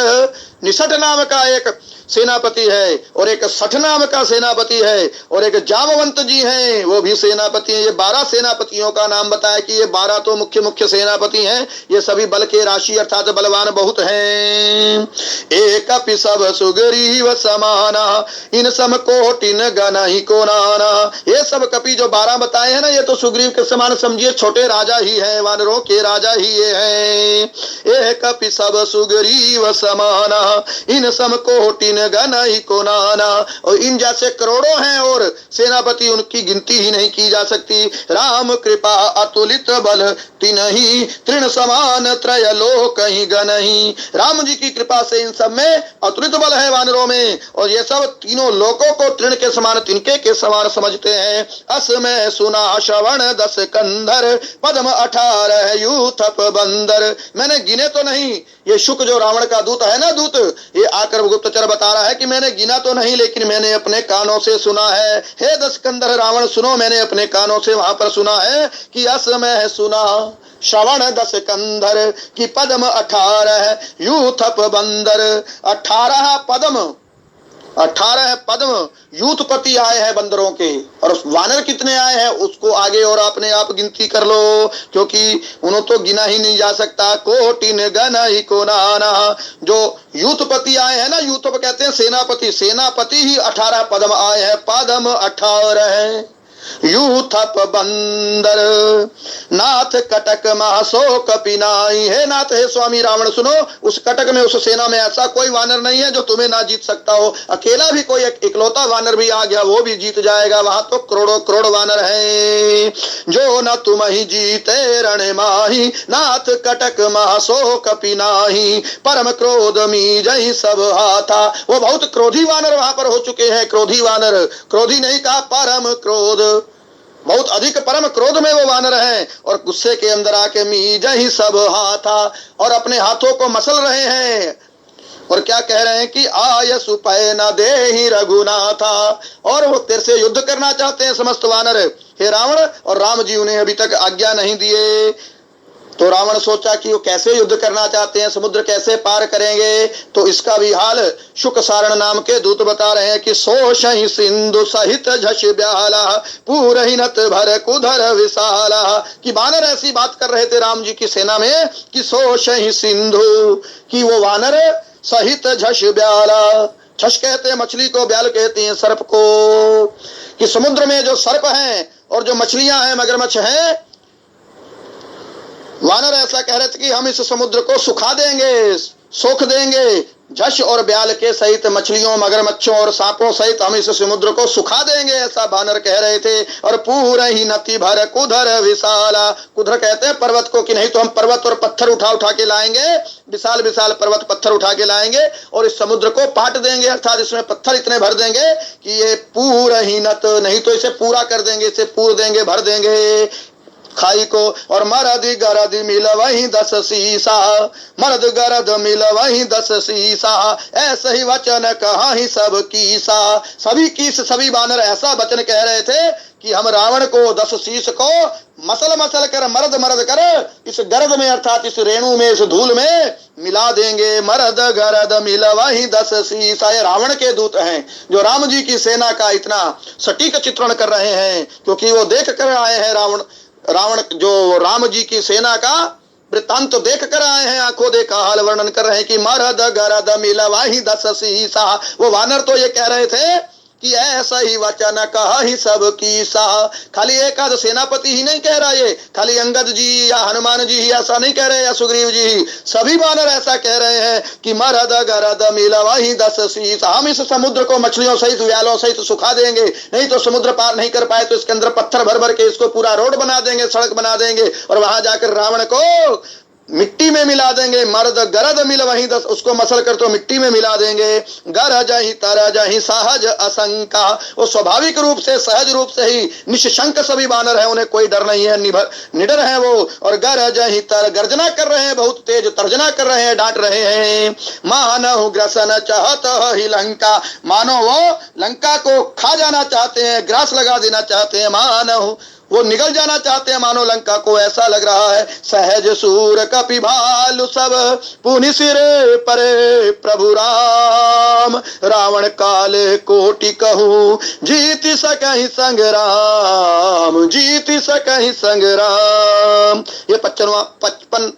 निसठ नाम का एक सेनापति है और एक सठ नाम का सेनापति है और एक जामवंत जी हैं, वो भी सेनापति हैं। ये 12 सेनापतियों का नाम बताया कि ये 12 तो मुख्य मुख्य सेनापति हैं। ये सभी बल के राशि अर्थात बलवान बहुत हैं। एक अपि सब सुग्रीव समाना, इन सम कोटिन गनहि को नाना। ये सब कपि जो 12 बताए हैं ना, ये तो सुग्रीव के समान समझिए छोटे राजा ही है, वानरों के राजा ही ये हैं। एक अपि सब सुग्रीव समाना, इन सम कोटिन गनहि को नाना। और इन जैसे करोड़ों हैं और सेनापति उनकी गिनती ही नहीं की जा सकती। राम कृपा अतुलित बल तिनहि, तृण समान त्रय लोक ही गनहि। राम जी की कृपा से इन सब में अतुलित बल है वानरों में, और ये सब तीनों लोकों को तृण के समान तिनके के समान समझते हैं। अस में सुना श्रवण 10 कंधर, पद्म 18 यूथप बंदर। मैंने गिने तो नहीं, ये शुक जो रावण का दूत है ना, दूत ये आकर गुप्तचर बता रहा है कि मैंने गिना तो नहीं, लेकिन मैंने अपने कानों से सुना है। हे 10 कंधर रावण सुनो, मैंने अपने कानों से वहां पर सुना है कि अस में सुना श्रवण 10 कंधर की पद्म 18 यूथप बंदर। 18 पद्म, 18 पद्म यूथपति आए हैं बंदरों के, और वानर कितने आए हैं उसको आगे और अपने आप गिनती कर लो, क्योंकि उन्होंने तो गिना ही नहीं जा सकता। कोटिन गनहि को नाना, जो यूथपति आए हैं ना, यूथप कहते हैं सेनापति, सेनापति ही 18 पद्म आए हैं। पद्म 18 यूथप बंदर, नाथ कटक महासो कपिनाई। हे नाथ, हे स्वामी रावण सुनो, उस कटक में, उस सेना में ऐसा कोई वानर नहीं है जो तुम्हें ना जीत सकता हो। अकेला भी कोई इकलौता वानर भी आ गया वो भी जीत जाएगा, वहां तो करोड़ों करोड़ वानर हैं। जो न तुम ही जीते रण माही, नाथ कटक महासो कपिनाही। परम क्रोध मी जही सब हाथा। वो बहुत क्रोधी वानर वहां पर हो चुके हैं, क्रोधी वानर, क्रोधी नहीं कहा, परम क्रोध, बहुत अधिक परम क्रोध में वो वानर हैं। और गुस्से के अंदर आके मीज ही सब हाथा, और अपने हाथों को मसल रहे हैं। और क्या कह रहे हैं कि आय सुपय न दे ही रघुनाथा। और वो तेरे से युद्ध करना चाहते हैं समस्त वानर, हे रावण। और राम जी उन्हें अभी तक आज्ञा नहीं दिए। तो रावण सोचा कि वो कैसे युद्ध करना चाहते हैं, समुद्र कैसे पार करेंगे। तो इसका भी हाल शुक सारण नाम के दूत बता रहे हैं कि सोशहि सिंधु सहित झष ब्याला, पूरहिनत भर कुधर विशाला। कि वानर ऐसी बात कर रहे थे राम जी की सेना में कि सोशहि सिंधु, कि वो वानर सहित झष ब्याला, झष कहते हैं मछली को, ब्याल कहते हैं सर्प को, कि समुद्र में जो सर्प हैं और जो मछलियां हैं, मगरमच्छ हैं, वानर ऐसा कह रहे थे कि हम इस समुद्र को सुखा देंगे, सोख देंगे। झष और ब्याल के सहित मछलियों, मगरमच्छों और सांपों सहित हम इस समुद्र को सुखा देंगे, ऐसा वानर कह रहे थे। और पूरा ही नति भर कुधर विशाला, कुधर कहते हैं पर्वत को, कि नहीं तो हम पर्वत और पत्थर उठा उठा के लाएंगे, विशाल विशाल पर्वत पत्थर उठा के लाएंगे और इस समुद्र को पाट देंगे, अर्थात इसमें पत्थर इतने भर देंगे कि ये पूरा ही नत, नहीं तो इसे पूरा कर देंगे, इसे पूर देंगे, भर देंगे खाई को। और मरद गरद मिल वही 10 सीसा, मरद गरद मिल वही 10 सीसा, ऐसे ही वचन कहा ही सब कीसा। सभी कीस, सभी वानर ऐसा वचन कह रहे थे कि हम रावण को 10 शीश को मसल मसल कर, मर्द मर्द कर इस गर्द में, अर्थात इस रेणु में, इस धूल में मिला देंगे। मर्द गरद मिल वही 10 सीसा। ये रावण के दूत हैं जो राम जी की सेना का इतना सटीक चित्रण कर रहे हैं, क्योंकि वो देख कर आए हैं, रावण जो राम जी की सेना का वृत्तांत देख कर आए हैं, आंखों देखा हाल वर्णन कर रहे हैं कि मरद गरद मिलवाही 10 सीसा। वो वानर तो ये कह रहे थे कि ऐसा ही वचन कहा ही सब कीसा। खाली एक आध सेनापति ही नहीं कह रहा, ये खाली अंगद जी या हनुमान जी ही ऐसा नहीं कह रहे, या सुग्रीव जी, सभी वानर ऐसा कह रहे हैं कि मरद गरद मिलवाही 10 सीसा। हम इस समुद्र को मछलियों सहित, व्यालों सहित सुखा देंगे, नहीं तो समुद्र पार नहीं कर पाए तो इसके अंदर पत्थर भर भर के इसको पूरा रोड बना देंगे, सड़क बना देंगे, और वहां जाकर रावण को मिट्टी में मिला देंगे। मर्द गरद मिल वहीं दस, उसको मसल कर तो मिट्टी में मिला देंगे। गर जही तर जही सहज असंका, वो स्वाभाविक रूप से सहज रूप से ही निशंक सभी वानर है, उन्हें कोई डर नहीं है, निडर है वो। और गर जही तर, गर्जना कर रहे हैं, बहुत तेज तर्जना कर रहे हैं, डांट रहे हैं। मानव ग्रसन चाहत ही लंका, मानो वो लंका को खा जाना चाहते हैं, ग्रास लगा देना चाहते हैं। मानव वो निगल जाना चाहते हैं मानो लंका को, ऐसा लग रहा है। सहज सूर कपि भालु सब पुनि सिरे परे प्रभु राम, रावण काल कोटि कहूँ जीत सकहि संग्राम, जीत सकहि संग्राम। ये 55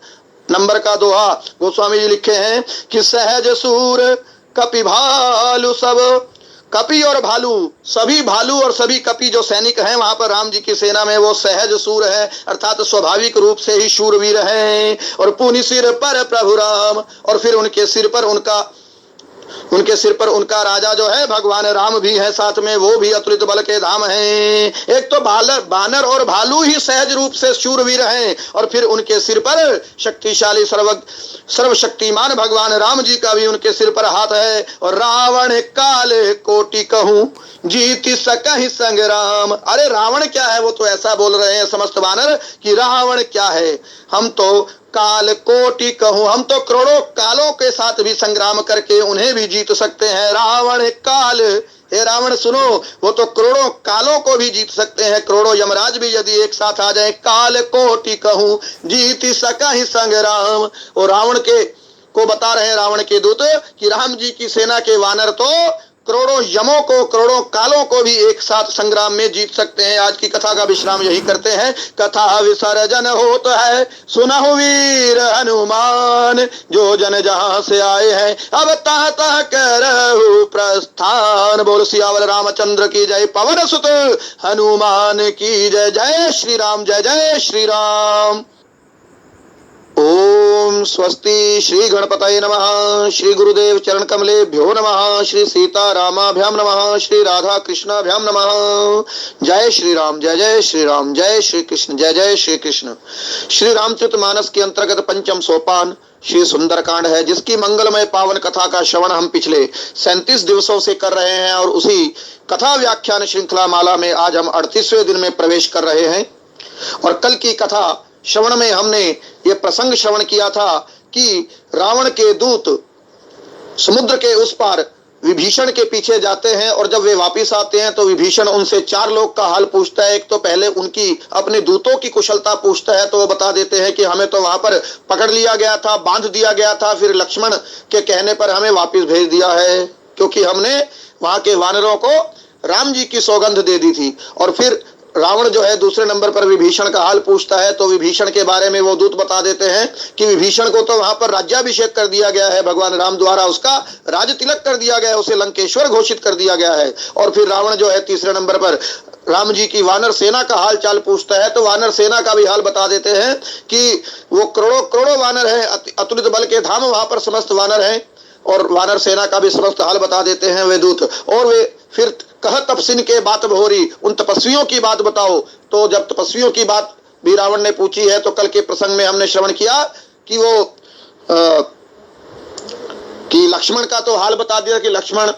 नंबर का दोहा गोस्वामी जी लिखे हैं कि सहज सूर कपि भालु सब, कपि और भालू, सभी भालू और सभी कपि जो सैनिक हैं वहां पर राम जी की सेना में, वो सहज सूर है, अर्थात स्वाभाविक रूप से ही शूरवीर हैं। और पुनि सिर पर प्रभु राम, और फिर उनके सिर पर उनका राजा जो है भगवान राम भी है साथ में, वो भी अतुलित बल के धाम हैं। एक तो बानर और भालू ही सहज रूप से शूरवीर हैं, और फिर उनके सिर पर शक्तिशाली सर्वशक्तिमान भगवान राम जी का भी उनके सिर पर हाथ है। और रावण काल कोटि कहूँ जीत सकहि संग्राम, अरे रावण क्या है, वो तो ऐसा बोल रहे हैं समस्त वानर कि रावण क्या है, हम तो काल कोटि कहूँ, हम तो करोड़ों कालों के साथ भी संग्राम करके उन्हें भी जीत सकते हैं। रावण काल, हे रावण सुनो, वो तो करोड़ों कालों को भी जीत सकते हैं, करोड़ों यमराज भी यदि एक साथ आ जाए। काल कोटि कहूँ जीत सकहि संग्राम, और रावण को बता रहे हैं रावण के दूत कि राम जी की सेना के वानर तो करोड़ों यमों को, करोड़ों कालों को भी एक साथ संग्राम में जीत सकते हैं। आज की कथा का विश्राम यही करते हैं। कथा विसर्जन होता है सुनहु वीर हनुमान, जो जन जहां से आए हैं अब तह तह करहु प्रस्थान। बोल सियावर रामचंद्र की जय, पवन सुत हनुमान की जय। जय श्री राम, जय जय श्री राम। ओम स्वस्ति। श्री गणपतये नमः। श्री गुरुदेव चरण कमलेभ्यो नमः। श्री सीता रामाभ्याम नमः। श्री राधा कृष्णाभ्याम नमः। जय श्री राम, जय जय श्री राम, जय श्री कृष्ण, जय जय श्री कृष्ण। श्री रामचरितमानस के अंतर्गत पंचम सोपान श्री सुंदरकांड है, जिसकी मंगलमय पावन कथा का श्रवण हम पिछले 37 दिवसों से कर रहे हैं, और उसी कथा व्याख्यान श्रृंखला माला में आज हम 38वें दिन में प्रवेश कर रहे हैं। और कल की कथा श्रवण में हमने ये प्रसंग श्रवण किया था कि रावण के दूत समुद्र के उस पार विभीषण के पीछे जाते हैं, और जब वे वापस आते हैं तो विभीषण उनसे 4 लोग का हाल पूछता है। एक तो पहले उनकी अपने दूतों की कुशलता पूछता है, तो वो बता देते हैं कि हमें तो वहां पर पकड़ लिया गया था, बांध दिया गया था, फिर लक्ष्मण के कहने पर हमें वापस भेज दिया है, क्योंकि हमने वहां के वानरों को राम जी की सौगंध दे दी थी। और फिर रावण जो है दूसरे नंबर पर विभीषण का हाल पूछता है, तो विभीषण के बारे में वो दूत बता देते हैं कि विभीषण को तो वहां पर राज्याभिषेक कर दिया गया है, भगवान राम द्वारा उसका राज तिलक कर दिया गया है, उसे लंकेश्वर घोषित कर दिया गया है। और फिर रावण जो है तीसरे नंबर पर राम जी की वानर सेना का हाल चाल पूछता है, तो वानर सेना का भी हाल बता देते हैं कि वो करोड़ों करोड़ों वानर है, अतुलित बल के धाम वहां पर समस्त वानर हैं, और वानर सेना का भी समस्त हाल बता देते हैं वे दूत। और वे फिर कह तपस्विन के बात भोरी, उन तपस्वियों की बात बताओ। तो जब तपस्वियों की बात भी रावण ने पूछी है, तो कल के प्रसंग में हमने श्रवण किया कि वो कि लक्ष्मण का तो हाल बता दिया कि लक्ष्मण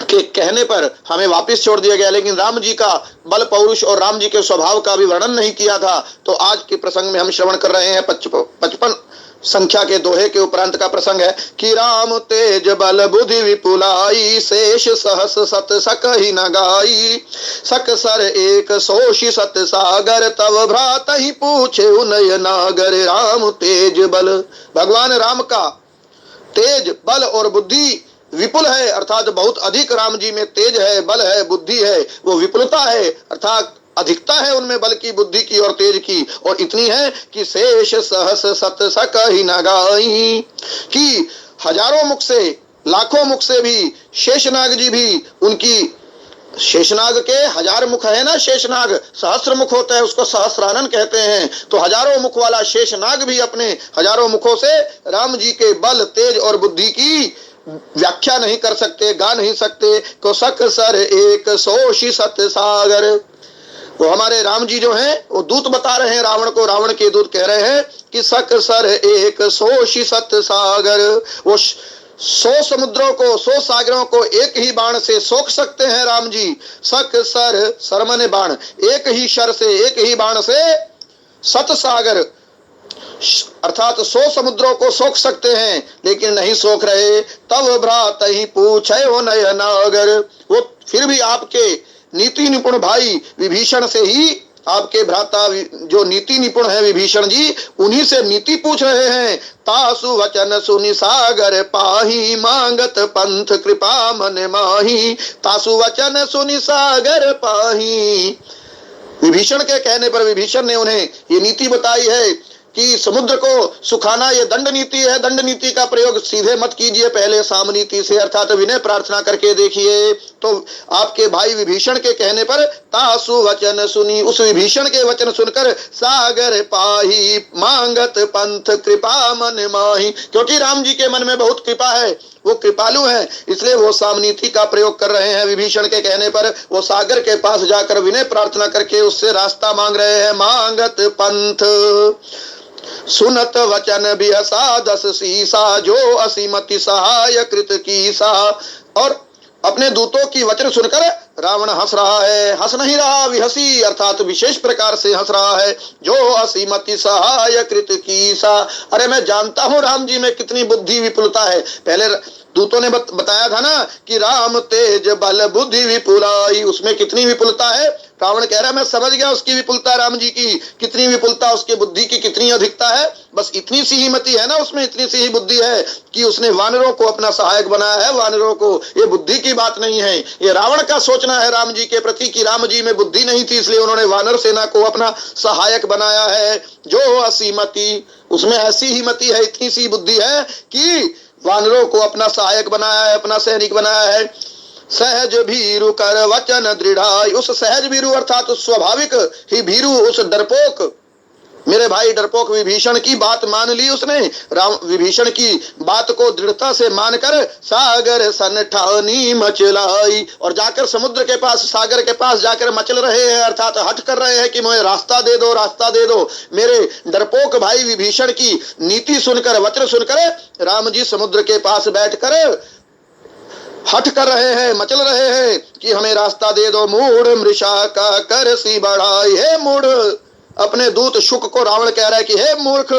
के कहने पर हमें वापस छोड़ दिया गया, लेकिन राम जी का बल पौरुष और राम जी के स्वभाव का भी वर्णन नहीं किया था। तो आज के प्रसंग में हम श्रवण कर रहे हैं 55 संख्या के दोहे के उपरांत का प्रसंग है कि राम तेज बल बुद्धि विपुलाई, शेष सहस सत सकहि न गाई, सक सर एक सोषि सत सागर, तव भ्रात ही पूछे उनय नागर। राम तेज बल, भगवान राम का तेज बल और बुद्धि विपुल है, अर्थात बहुत अधिक राम जी में तेज है, बल है, बुद्धि है, वो विपुलता है, अर्थात अधिकता है उनमें बल की, बुद्धि की और तेज की। और इतनी है कि शेष सहस सत सकहि न गाई, कि हजारों मुख से, लाखों मुख से भी शेषनाग जी भी उनकी, शेषनाग के 1000 मुख है ना, शेषनाग सहस्त्र मुख होता है, उसको सहस्रानन कहते हैं। तो हजारों मुख वाला शेषनाग भी अपने हजारों मुखों से राम जी के बल, तेज और बुद्धि की व्याख्या नहीं कर सकते, गा नहीं सकते। को सक सर एक सोषि सत सागर, वो हमारे राम जी जो हैं वो दूत बता रहे हैं रावण को, रावण के दूत कह रहे हैं कि सक सर एक सोशी सत सागर, वो 100 समुद्रों को 100 सागरों को एक ही बाण से सोख सकते हैं राम जी। सक सर, सरमन बाण, एक ही शर से, एक ही बाण से सत सागर अर्थात 100 समुद्रों को सोख सकते हैं, लेकिन नहीं सोख रहे। तब भ्रात ही पूछे हो नयनागर, वो फिर भी आपके नीति निपुण भाई विभीषण से ही, आपके भ्राता जो नीति निपुण है विभीषण जी, उन्हीं से नीति पूछ रहे हैं। तासु वचन सुनि सागर पाही, मांगत पंथ कृपा मन माही। तासु वचन सुनि सागर पाही, विभीषण के कहने पर विभीषण ने उन्हें ये नीति बताई है कि समुद्र को सुखाना ये दंड नीति है। दंड नीति का प्रयोग सीधे मत कीजिए, पहले साम नीति से अर्थात विनय प्रार्थना करके देखिए। तो आपके भाई विभीषण के कहने पर तासु वचन सुनी, उस विभीषण के वचन सुनकर सागर पाही, मांगत पंथ कृपा मन माही, क्योंकि राम जी के मन में बहुत कृपा है, वो कृपालु हैं, इसलिए वो सामनीति का प्रयोग कर रहे हैं। विभीषण के कहने पर वो सागर के पास जाकर विनय प्रार्थना करके उससे रास्ता मांग रहे हैं। मांगत पंथ सुनत वचन बिहसा दस सीसा, जो असीमति सहाय कृत कीसा। और अपने दूतों की वचन सुनकर रावण हंस रहा है, हंस नहीं रहा, विहसी अर्थात विशेष प्रकार से हंस रहा है। जो असीमति सहाय कृत कीसा, अरे मैं जानता हूं राम जी में कितनी बुद्धि विपुलता है। पहले दूतों ने बताया था ना कि राम तेज बल बुद्धि विपुलाई, उसमें कितनी विपुलता है। रावण कह रहा है मैं समझ गया उसकी विपुलता, राम जी की कितनी विपुलता, उसके बुद्धि की कितनी अधिकता है। बस इतनी सी ही मति है ना उसमें, इतनी सी ही बुद्धि है कि उसने वानरों को अपना सहायक बनाया है। वानरों को, ये बुद्धि की बात नहीं है, ये रावण का सोचना है राम जी के प्रति कि राम जी में बुद्धि नहीं थी, इसलिए उन्होंने वानर सेना को अपना सहायक बनाया है। जो असीमति, उसमें ऐसी ही मति है, इतनी सी बुद्धि है कि वानरों को अपना सहायक बनाया है, अपना सैनिक बनाया है। सहज भीरु कर वचन दृढ़ाई, उस सहज भीरु अर्थात उस स्वाभाविक ही भीरु, उस डरपोक, मेरे भाई डरपोक विभीषण की बात मान ली उसने। राम विभीषण की बात को दृढ़ता से मानकर सागर सन ठानी मचलाई, और जाकर समुद्र के पास, सागर के पास जाकर मचल रहे हैं, अर्थात हट कर रहे हैं कि मुझे रास्ता दे दो, रास्ता दे दो। मेरे डरपोक भाई विभीषण की नीति सुनकर, वचन सुनकर राम जी समुद्र के पास बैठकर हट कर रहे हैं, मचल रहे हैं कि हमें रास्ता दे दो। मूढ़ मृषा का कर सी बढ़ाई, हे मूढ़, अपने दूत शुक को रावण कह रहा है कि हे मूर्ख,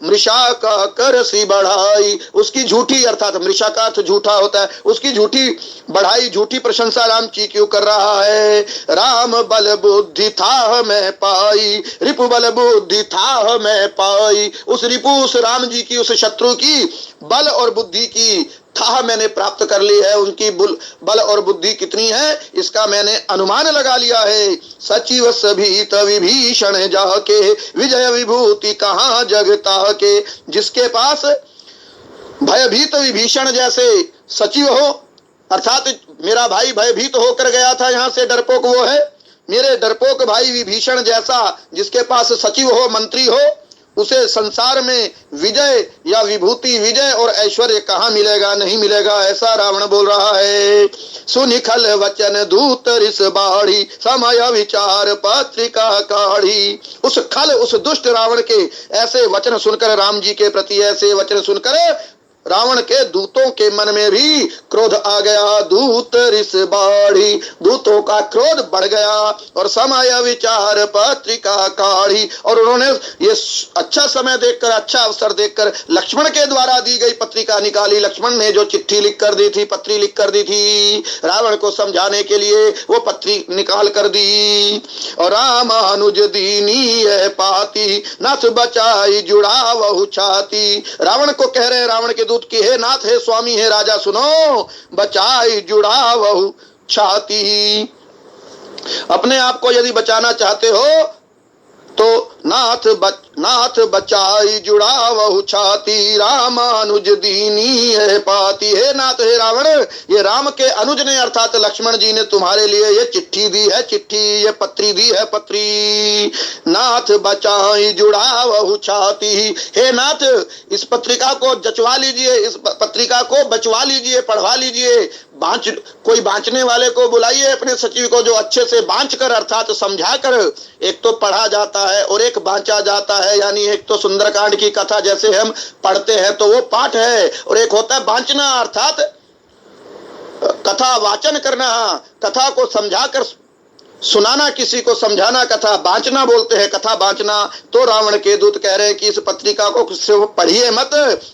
मृषा का कर सी बढ़ाई, उसकी झूठी अर्थात मृषा का अर्थ झूठा होता है, उसकी झूठी बढ़ाई, झूठी प्रशंसा राम जी क्यों कर रहा है। राम बल बुद्धि था मैं पाई, रिपु बल बुद्धि था मैं पाई, उस रिपु, उस राम जी की, उस शत्रु की बल और बुद्धि की था मैंने प्राप्त कर ली है। उनकी बल और बुद्धि कितनी है इसका मैंने अनुमान लगा लिया है। सचिव सभीत विभीषण जाके, विजय विभूति कहाँ जगता के, जिसके पास भयभीत विभीषण जैसे सचिव हो, अर्थात मेरा भाई भयभीत होकर गया था यहाँ से, डरपोक वो है। मेरे डरपोक भाई विभीषण जैसा जिसके पास सचिव हो, मंत्री हो, उसे संसार में विजय या विभूति, विजय और ऐश्वर्य कहाँ मिलेगा, नहीं मिलेगा, ऐसा रावण बोल रहा है। सुनिखल वचन दूत रिस बाढ़ी, समय विचार पत्रिका काढ़ी, उस खल, उस दुष्ट रावण के ऐसे वचन सुनकर, राम जी के प्रति ऐसे वचन सुनकर रावण के दूतों के मन में भी क्रोध आ गया। दूत रिस बाढ़ी, दूतों का क्रोध बढ़ गया, और समय विचार पत्रिका काढ़ी, और उन्होंने ये अच्छा समय देखकर, अच्छा अवसर देखकर लक्ष्मण के द्वारा दी गई पत्रिका निकाली। लक्ष्मण ने जो चिट्ठी लिख कर दी थी, पत्री लिख कर दी थी रावण को समझाने के लिए, वो पत्री निकाल कर दी। और राम अनुज दीनी है पाती, नथ बचाई जुड़ा वहु छाती, रावण को कह रहे, रावण के दूत की, हे नाथ, हे स्वामी, हे राजा, सुनो, बचाई जुड़ा वहु छाती, अपने आप को यदि बचाना चाहते हो तो नाथ बचाई जुड़ा वहु छाती, रामानुज दीनी है पाती, हे नाथ, हे रावण, ये राम के अनुज ने अर्थात लक्ष्मण जी ने तुम्हारे लिए ये चिट्ठी दी है, चिट्ठी, ये पत्री दी है, पत्री। नाथ बचाई जुड़ा वहु छाती, हे नाथ, इस पत्रिका को जचवा लीजिए, इस पत्रिका को बचवा लीजिए, पढ़वा लीजिए, कोई बांचने वाले को बुलाइए अपने सचिव को, जो अच्छे से बांच कर अर्थात समझा कर, एक तो पढ़ा जाता है और एक बांचा जाता है। यानी एक तो सुंदरकांड की कथा जैसे हम पढ़ते हैं तो वो पाठ है, और एक होता है बांचना अर्थात कथा वाचन करना, कथा को समझाकर सुनाना, किसी को समझाना, कथा बांचना बोलते हैं, कथा बांचना। तो रावण के दूत कह रहे हैं कि इस पत्रिका को पढ़िए मत,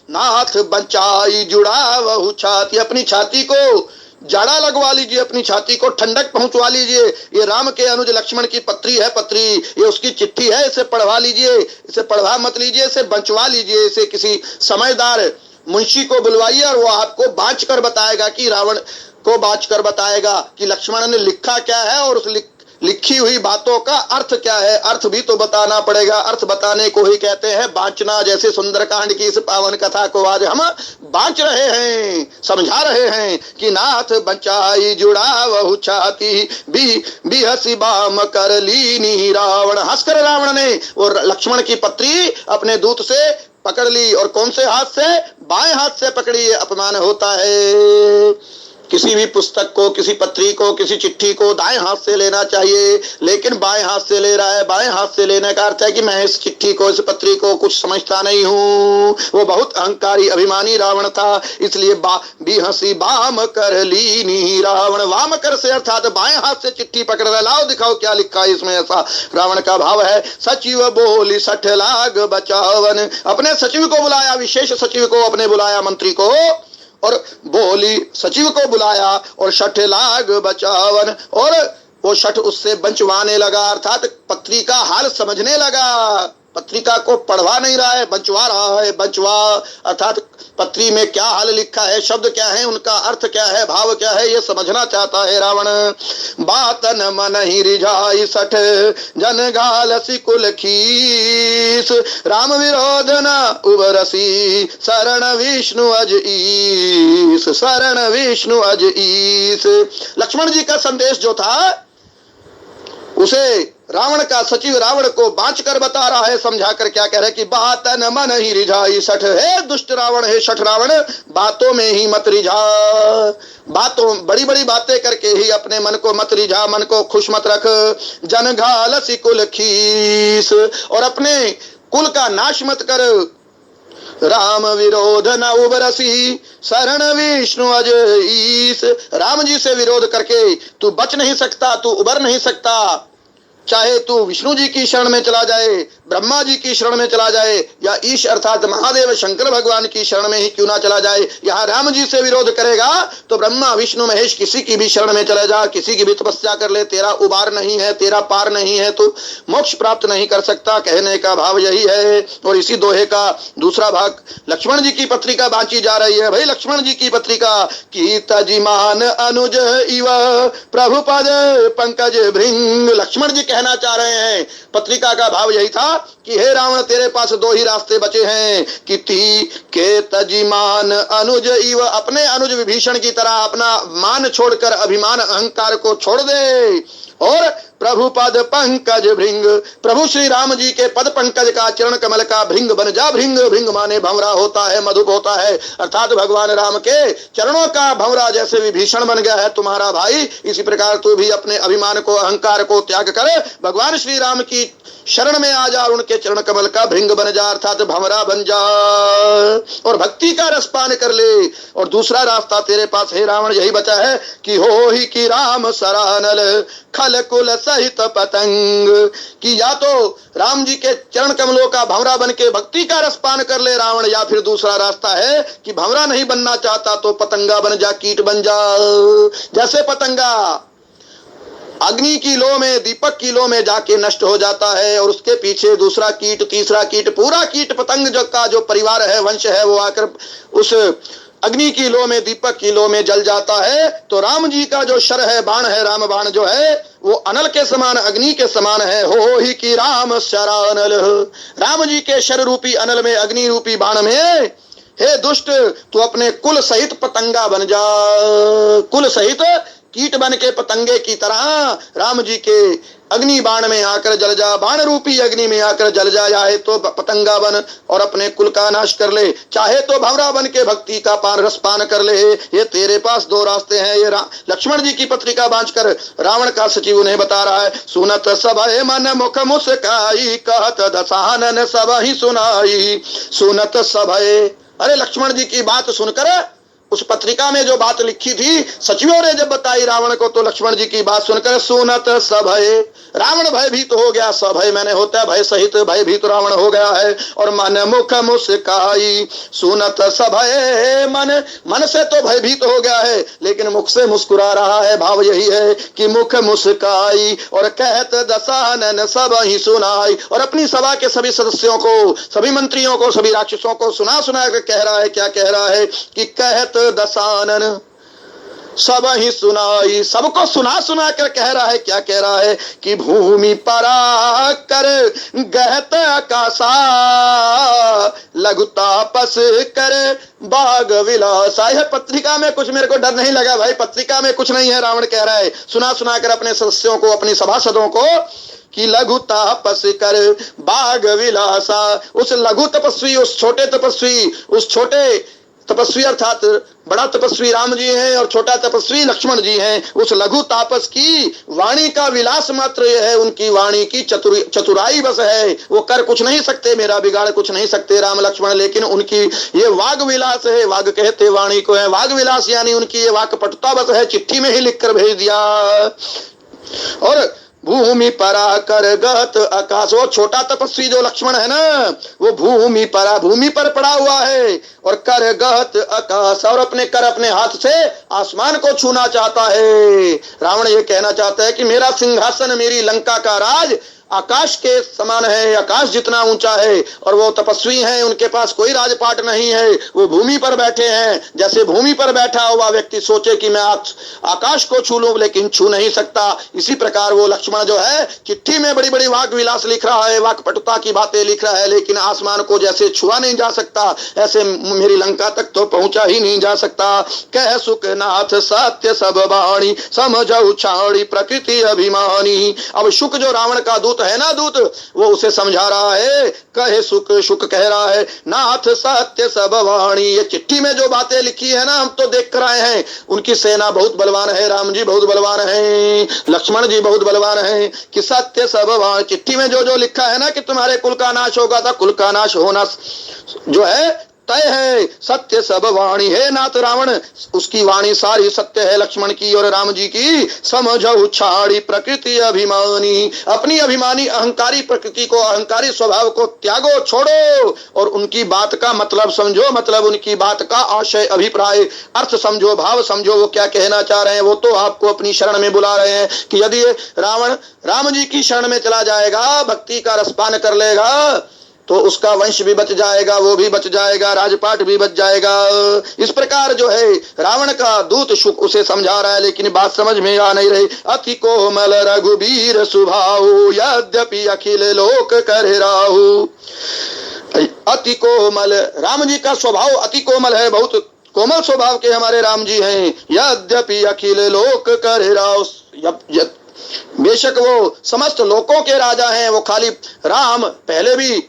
नाथ बंचाई जुड़ा वहु छाती, अपनी छाती को जाड़ा लगवा लीजिए, अपनी छाती को ठंडक पहुंचवा लीजिए। ये राम के अनुज लक्ष्मण की पत्री है, पत्री ये उसकी चिट्ठी है, इसे पढ़वा लीजिए, इसे पढ़वा मत लीजिए, इसे बंचवा लीजिए, इसे किसी समझदार मुंशी को बुलवाइए और वो आपको बांच कर बताएगा कि रावण को बांच कर बताएगा कि लक्ष्मण ने लिखा क्या है और उस लिखी हुई बातों का अर्थ क्या है। अर्थ भी तो बताना पड़ेगा, अर्थ बताने को ही कहते हैं बांचना। जैसे सुंदरकांड की इस पावन कथा को आज हम बांच रहे हैं, समझा रहे हैं कि नाथ बंचाई जुड़ा वहु छाती, बिहसी बाम कर लीनी रावण। हंसकर रावण ने वो लक्ष्मण की पत्री अपने दूत से पकड़ ली, और कौन से हाथ से? बाएं हाथ से पकड़ी। ये अपमान होता है। किसी भी पुस्तक को, किसी पत्री को, किसी चिट्ठी को दाएं हाथ से लेना चाहिए, लेकिन बाएं हाथ से ले रहा है। बाएं हाथ से लेने का अर्थ है कि मैं इस चिट्ठी को, इस पत्री को कुछ समझता नहीं हूँ। वो बहुत अहंकारी अभिमानी रावण था, इसलिए बिहसी बाम कर लीनी रावण। वाम कर से अर्थात बाएं हाथ से चिट्ठी पकड़ रहा, लाओ दिखाओ क्या लिखा है इसमें, ऐसा रावण का भाव है। सचिव बोली सठ लाग बचावन, अपने सचिव को बुलाया, विशेष सचिव को अपने बुलाया, मंत्री को, और बोली सचिव को बुलाया और शठ लाग बचावन, और वो शठ उससे बंचवाने लगा, अर्थात पत्री का हाल समझने लगा। पत्रिका को पढ़वा नहीं रहा है, बंचवा रहा है। बंचवा अर्थात पत्री में क्या हाल लिखा है, शब्द क्या है, उनका अर्थ क्या है, भाव क्या है, ये समझना चाहता है रावण। बातन मन ही रिझाई सठ जन घालसी कुल खीस, राम विरोध न उबरसी शरण विष्णु अज ईस, शरण विष्णु अज ईस। लक्ष्मण जी का संदेश जो था उसे रावण का सचिव रावण को बांच कर बता रहा है, समझा कर क्या कह रहे कि बातन मन ही रिझाई सठ, हे दुष्ट रावण, हे शठ रावण, बातों में ही मत रिझा, बातों बड़ी बड़ी बातें करके ही अपने मन को मत रिझा, मन को खुश मत रख। जन घालसी कुल खीस, और अपने कुल का नाश मत कर। राम विरोध न उबरसी शरण विष्णु अज ईस, राम जी से विरोध करके तू बच नहीं सकता, तू उबर नहीं सकता। चाहे तू विष्णु जी की शरण में चला जाए, ब्रह्मा जी की शरण में चला जाए, या ईश अर्थात महादेव शंकर भगवान की शरण में ही क्यों ना चला जाए, यहाँ राम जी से विरोध करेगा तो ब्रह्मा विष्णु महेश किसी की भी शरण में चला जा, किसी की भी तपस्या कर ले, तेरा उबार नहीं है, तेरा पार नहीं है, तो मोक्ष प्राप्त नहीं कर सकता। कहने का भाव यही है। और इसी दोहे का दूसरा भाग लक्ष्मण जी की पत्रिका बांची जा रही है। भाई लक्ष्मण जी की पत्रिका की तजिमान अनुज इव प्रभु पद पंकज भृंग। लक्ष्मण जी कहना चाह रहे हैं, पत्रिका का भाव यही था कि हे रावण, तेरे पास दो ही रास्ते बचे हैं कि ती के तजिमान अनुज इव, अपने अनुज विभीषण की तरह अपना मान छोड़कर अभिमान अहंकार को छोड़ दे, और प्रभु पद पंकज भृंग, प्रभु श्री राम जी के पद पंकज का, चरण कमल का भृंग बन जा। भृंग भृंग माने भंवरा होता है, मधुप होता है, अर्थात भगवान राम के चरणों का भंवरा जैसे विभीषण बन गया है तुम्हारा भाई, इसी प्रकार तू भी अपने अभिमान को, अहंकार को त्याग कर भगवान श्री राम की शरण में आ जा, उनके चरण कमल का भृंग बन जा, अर्थात भंवरा बन जा, और भक्ति का रसपान कर ले। और दूसरा रास्ता तेरे पास हे रावण यही बचा है कि हो ही कि राम सरानल खल कुल सहित पतंग, कि या तो राम जी के चरण कमलों का भंवरा बन के भक्ति का रसपान कर ले रावण, या फिर दूसरा रास्ता है कि भंवरा नहीं बनना चाहता तो पतंगा बन जा, कीट बन जा। जैसे पतंगा अग्नि की लो में, दीपक की लो में जाके नष्ट हो जाता है, और उसके पीछे दूसरा कीट, तीसरा कीट, पूरा कीट पतंग जो का जो परिवार है, वंश है, वो आकर उस अग्नि की लो में, दीपक की लो में जल जाता है। तो राम जी का जो शर है, बाण है, राम बाण जो है वो अनल के समान, अग्नि के समान है। हो ही कि राम शरानल, राम जी के शर रूपी अनल में, अग्नि रूपी बाण में, हे दुष्ट तू अपने कुल सहित पतंगा बन जा। कुल सहित कीट बन के पतंगे की तरह राम जी के अग्नि बाण में आकर जल जा, बाण रूपी अग्नि में आकर जल जा। चाहे तो पतंगा बन और अपने कुल का नाश कर ले, चाहे तो भंवरा बन के भक्ति का पान रस पान कर ले। ये तेरे पास दो रास्ते हैं। ये लक्ष्मण जी की पत्रिका बांचकर रावण का सचिव उन्हें बता रहा है। सुनत सब मन मुख मुस्काई, कहत दशानन सब ही सुनाई। सुनत सब, अरे लक्ष्मण जी की बात सुनकर उस पत्रिका में जो बात लिखी थी सचिवों ने जब बताई रावण को, तो लक्ष्मण जी की बात सुनकर सुनत सभय, रावण भयभीत हो गया। सभय मैंने होता है भय सहित, भयभीत रावण हो गया है। और मन मुख मुस्काई, सुनत सभय, मन से तो भयभीत हो गया है लेकिन मुख से मुस्कुरा रहा है। भाव यही है कि मुख मुस्काई और कहत दशानन सब ही सुनाई। और अपनी सभा के सभी सदस्यों को, सभी मंत्रियों को, सभी राक्षसों को सुना सुना कर कह रहा है। क्या कह रहा है कि कहत दशानन सब ही सुनाई, सबको सुना सुना कर कह रहा है। क्या कह रहा है कि भूमि परा कर गहत आकाशा, लघु तापस कर बाग विलासा। है पत्रिका में कुछ मेरे को डर नहीं लगा भाई, पत्रिका में कुछ नहीं है। रावण कह रहा है सुना सुना कर अपने सदस्यों को, अपनी सभासदों को कि लघु तापस कर बाग विलासा। उस लघु तपस्वी, उस छोटे तपस्वी, उस छोटे तपस्वी अर्थात बड़ा तपस्वी राम जी हैं और छोटा तपस्वी लक्ष्मण जी हैं। उस लघु तापस की वाणी का विलास मात्र यह है, उनकी वाणी की चतुराई बस है। वो कर कुछ नहीं सकते, मेरा बिगाड़ कुछ नहीं सकते राम लक्ष्मण, लेकिन उनकी ये वाग विलास है। वाग कहते वाणी को है, वाग विलास यानी उनकी ये वाक्पटुता बस है। चिट्ठी में ही लिखकर भेज दिया। और भूमि परा कर गहत आकाश, वो छोटा तपस्वी जो लक्ष्मण है ना, वो भूमि परा, भूमि पर पड़ा हुआ है। और कर गहत आकाश, और अपने कर, अपने हाथ से आसमान को छूना चाहता है। रावण ये कहना चाहता है कि मेरा सिंहासन, मेरी लंका का राज आकाश के समान है, आकाश जितना ऊंचा है। और वो तपस्वी हैं, उनके पास कोई राजपाट नहीं है, वो भूमि पर बैठे हैं। जैसे भूमि पर बैठा हुआ व्यक्ति सोचे कि मैं आकाश को छू लूं लेकिन छू नहीं सकता, इसी प्रकार वो लक्ष्मण जो है चिट्ठी में बड़ी बड़ी वाक विलास लिख रहा है, वाक्पटुता की बातें लिख रहा है, लेकिन आसमान को जैसे छुआ नहीं जा सकता ऐसे मेरी लंका तक तो पहुंचा ही नहीं जा सकता। कह सुखनाथ सत्य सब वाणी, समझऊ छाड़ी प्रकृति अभिमानी। अब शुक जो रावण का दूत है ना, दूत, वो उसे समझा रहा है। कहे सुख, शुक कह रहा है नाथ सत्य सब वाणी। ये चिट्ठी में जो बातें लिखी है ना, हम तो देख कर आए हैं। उनकी सेना बहुत बलवान है, राम जी बहुत बलवान है, लक्ष्मण जी बहुत बलवान है। कि सत्य सब वाणी, चिट्ठी में जो जो लिखा है ना कि तुम्हारे कुल का नाश होगा, था कुल का नाश होना जो है तय है। सत्य सब वाणी है नाथ रावण, उसकी वाणी सारी सत्य है लक्ष्मण की और राम जी की। समझो छाड़ी प्रकृति अभिमानी, अपनी अभिमानी अहंकारी प्रकृति को, अहंकारी स्वभाव को त्यागो, छोड़ो और उनकी बात का मतलब समझो, मतलब उनकी बात का आशय, अभिप्राय, अर्थ समझो, भाव समझो। वो क्या कहना चाह रहे हैं, वो तो आपको अपनी शरण में बुला रहे हैं कि यदि रावण राम जी की शरण में चला जाएगा, भक्ति का रसपान कर लेगा, तो उसका वंश भी बच जाएगा, वो भी बच जाएगा, राजपाट भी बच जाएगा। इस प्रकार जो है रावण का दूत शुक उसे समझा रहा है, लेकिन बात समझ में आ नहीं रही। अति कोमल रघुबीर सुभाऊ, यद्यपि अखिल लोक करे राहु। अति कोमल, राम जी का स्वभाव अति कोमल है, बहुत कोमल स्वभाव के हमारे राम जी हैं। यद्यपि अखिल लोक करे राहु, बेशक वो समस्त लोकों के राजा हैं। वो खाली राम, पहले भी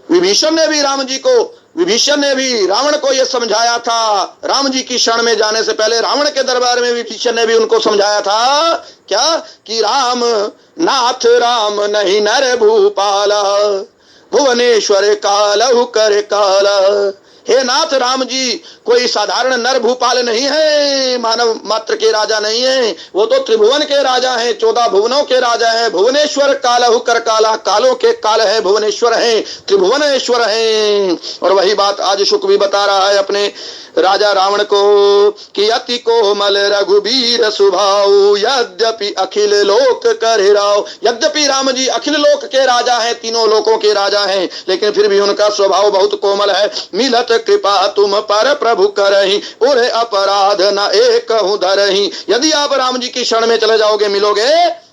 विभीषण ने भी राम जी को, विभीषण ने भी रावण को यह समझाया था। राम जी की शरण में जाने से पहले रावण के दरबार में विभीषण ने भी उनको समझाया था क्या कि राम नाथ राम नहीं नर भूपाला, भुवनेश्वर कालहु कर काला। हे नाथ राम जी कोई साधारण नर भूपाल नहीं है, मानव मात्र के राजा नहीं है, वो तो त्रिभुवन के राजा हैं, 14 भुवनों के राजा हैं। भुवनेश्वर कालहु कर काला, कालों के काल है, भुवनेश्वर हैं, त्रिभुवनेश्वर हैं। और वही बात आज शुक भी बता रहा है अपने राजा रावण को कि अति कोमल रघुबीर सुभाऊ, यद्यपि अखिल लोक करे राव। यद्यपि राम जी अखिल लोक के राजा हैं, तीनों लोकों के राजा हैं, लेकिन फिर भी उनका स्वभाव बहुत कोमल है। मिलत कृपा तुम पर प्रभु करही, उरे अपराध न एक धरही। यदि आप राम जी की शरण में चले जाओगे, मिलोगे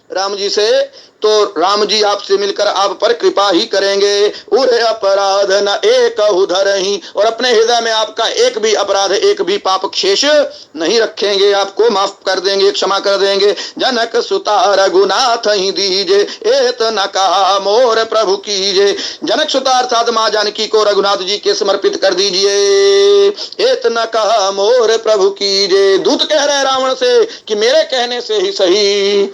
राम जी से, तो राम जी आपसे मिलकर आप पर कृपा ही करेंगे। उरे अपराध न एक धरहि, और अपने हृदय में आपका एक भी अपराध, एक भी पाप शेष नहीं रखेंगे, आपको माफ कर देंगे, क्षमा कर देंगे। जनक सुता रघुनाथ ही दीजे, एत न कहा मोर प्रभु कीजे। जनक सुता अर्थात मां जानकी को रघुनाथ जी के समर्पित कर दीजिए। एत न कहा मोर प्रभु कीजे, दूत कह रहे रावण से कि मेरे कहने से ही सही,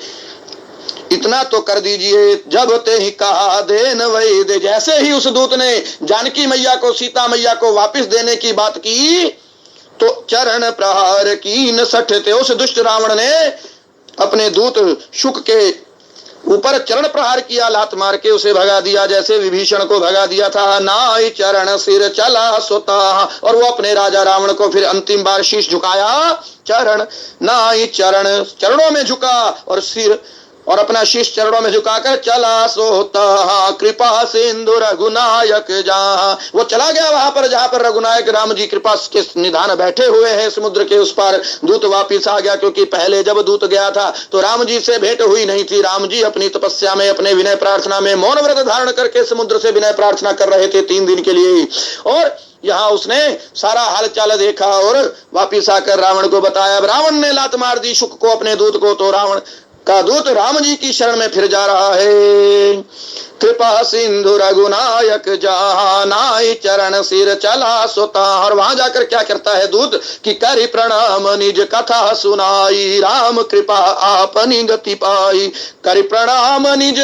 इतना तो कर दीजिए। जब ते ही कहा देन वही दे, जैसे ही उस दूत ने जानकी मैया को, सीता मैया को वापस देने की बात की, तो चरण प्रहार कीन सठते, उस दुष्ट रावण ने अपने दूत शुक के ऊपर चरण प्रहार किया, लात मार के उसे भगा दिया, जैसे विभीषण को भगा दिया था। नाई चरण सिर चला सोता, और वो अपने राजा रावण को फिर अंतिम बार शीश झुकाया। चरण नाई चरण, चरणों में झुका, और सिर और अपना शीश चरणों में झुकाकर चला सोता, कृपा सिंधु रघुनायक जहाँ, वो चला गया वहां पर जहां पर रघुनायक राम जी कृपा के निधान बैठे हुए हैं समुद्र के उस पार। दूत वापिस आ गया, क्योंकि पहले जब दूत गया था तो राम जी से भेंट हुई नहीं थी। राम जी अपनी तपस्या में, अपने विनय प्रार्थना में मौन व्रत धारण करके समुद्र से विनय प्रार्थना कर रहे थे 3 दिन के लिए, और यहाँ उसने सारा हाल चाल देखा और वापिस आकर रावण को बताया। रावण ने लात मार दी शुक को, अपने दूत को, तो रावण का दूत राम जी की शरण में फिर जा रहा है। कृपा सिंधु रघुनायक जहाँ, नाई चरण सिर चला सोता, और वहां जाकर क्या करता है दूत कि करि प्रणाम निज कथा सुनाई, राम कृपा आपनी गति पाई। करि प्रणाम निज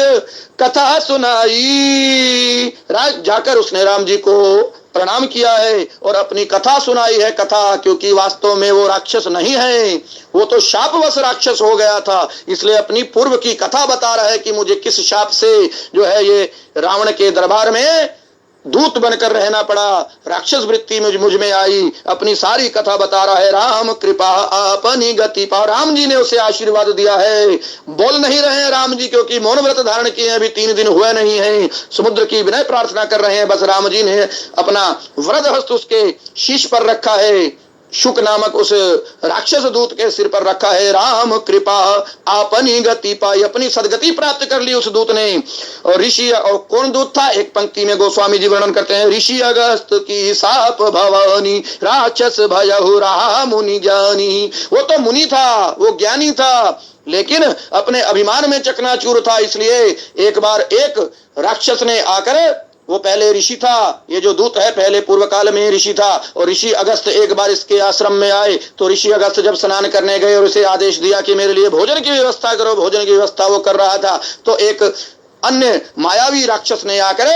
कथा सुनाई, जाकर उसने राम जी को प्रणाम किया है और अपनी कथा सुनाई है। कथा, क्योंकि वास्तव में वो राक्षस नहीं है, वो तो शापवश राक्षस हो गया था, इसलिए अपनी पूर्व की कथा बता रहा है कि मुझे किस शाप से जो है ये रावण के दरबार में दूत बनकर रहना पड़ा, राक्षस वृत्ति मुझ में आई। अपनी सारी कथा बता रहा है। राम कृपा अपनी गति पा, राम जी ने उसे आशीर्वाद दिया है। बोल नहीं रहे हैं राम जी, क्योंकि मौन व्रत धारण किए अभी 3 दिन हुए नहीं है, समुद्र की विनय प्रार्थना कर रहे हैं। बस राम जी ने अपना वरद हस्त उसके शीश पर रखा है, शुक नामक उस राक्षस दूत के सिर पर रखा है। राम कृपा आपनी गति पाई, अपनी सदगति प्राप्त कर ली उस दूत ने। और ऋषि, और कौन दूत था, एक पंक्ति में गोस्वामी जी वर्णन करते हैं। ऋषि अगस्त की साप भवानी, राक्षस भयहु रहा मुनि ज्ञानी। वो तो मुनि था, वो ज्ञानी था, लेकिन अपने अभिमान में चकनाचूर था, इसलिए एक बार एक राक्षस ने आकर, वो पहले ऋषि था, ये जो दूत है पहले पूर्व काल में ऋषि था, और ऋषि अगस्त एक बार इसके आश्रम में आए, तो ऋषि अगस्त जब स्नान करने गए और उसे आदेश दिया कि मेरे लिए भोजन की व्यवस्था करो, भोजन की व्यवस्था वो कर रहा था, तो एक अन्य मायावी राक्षस ने आकर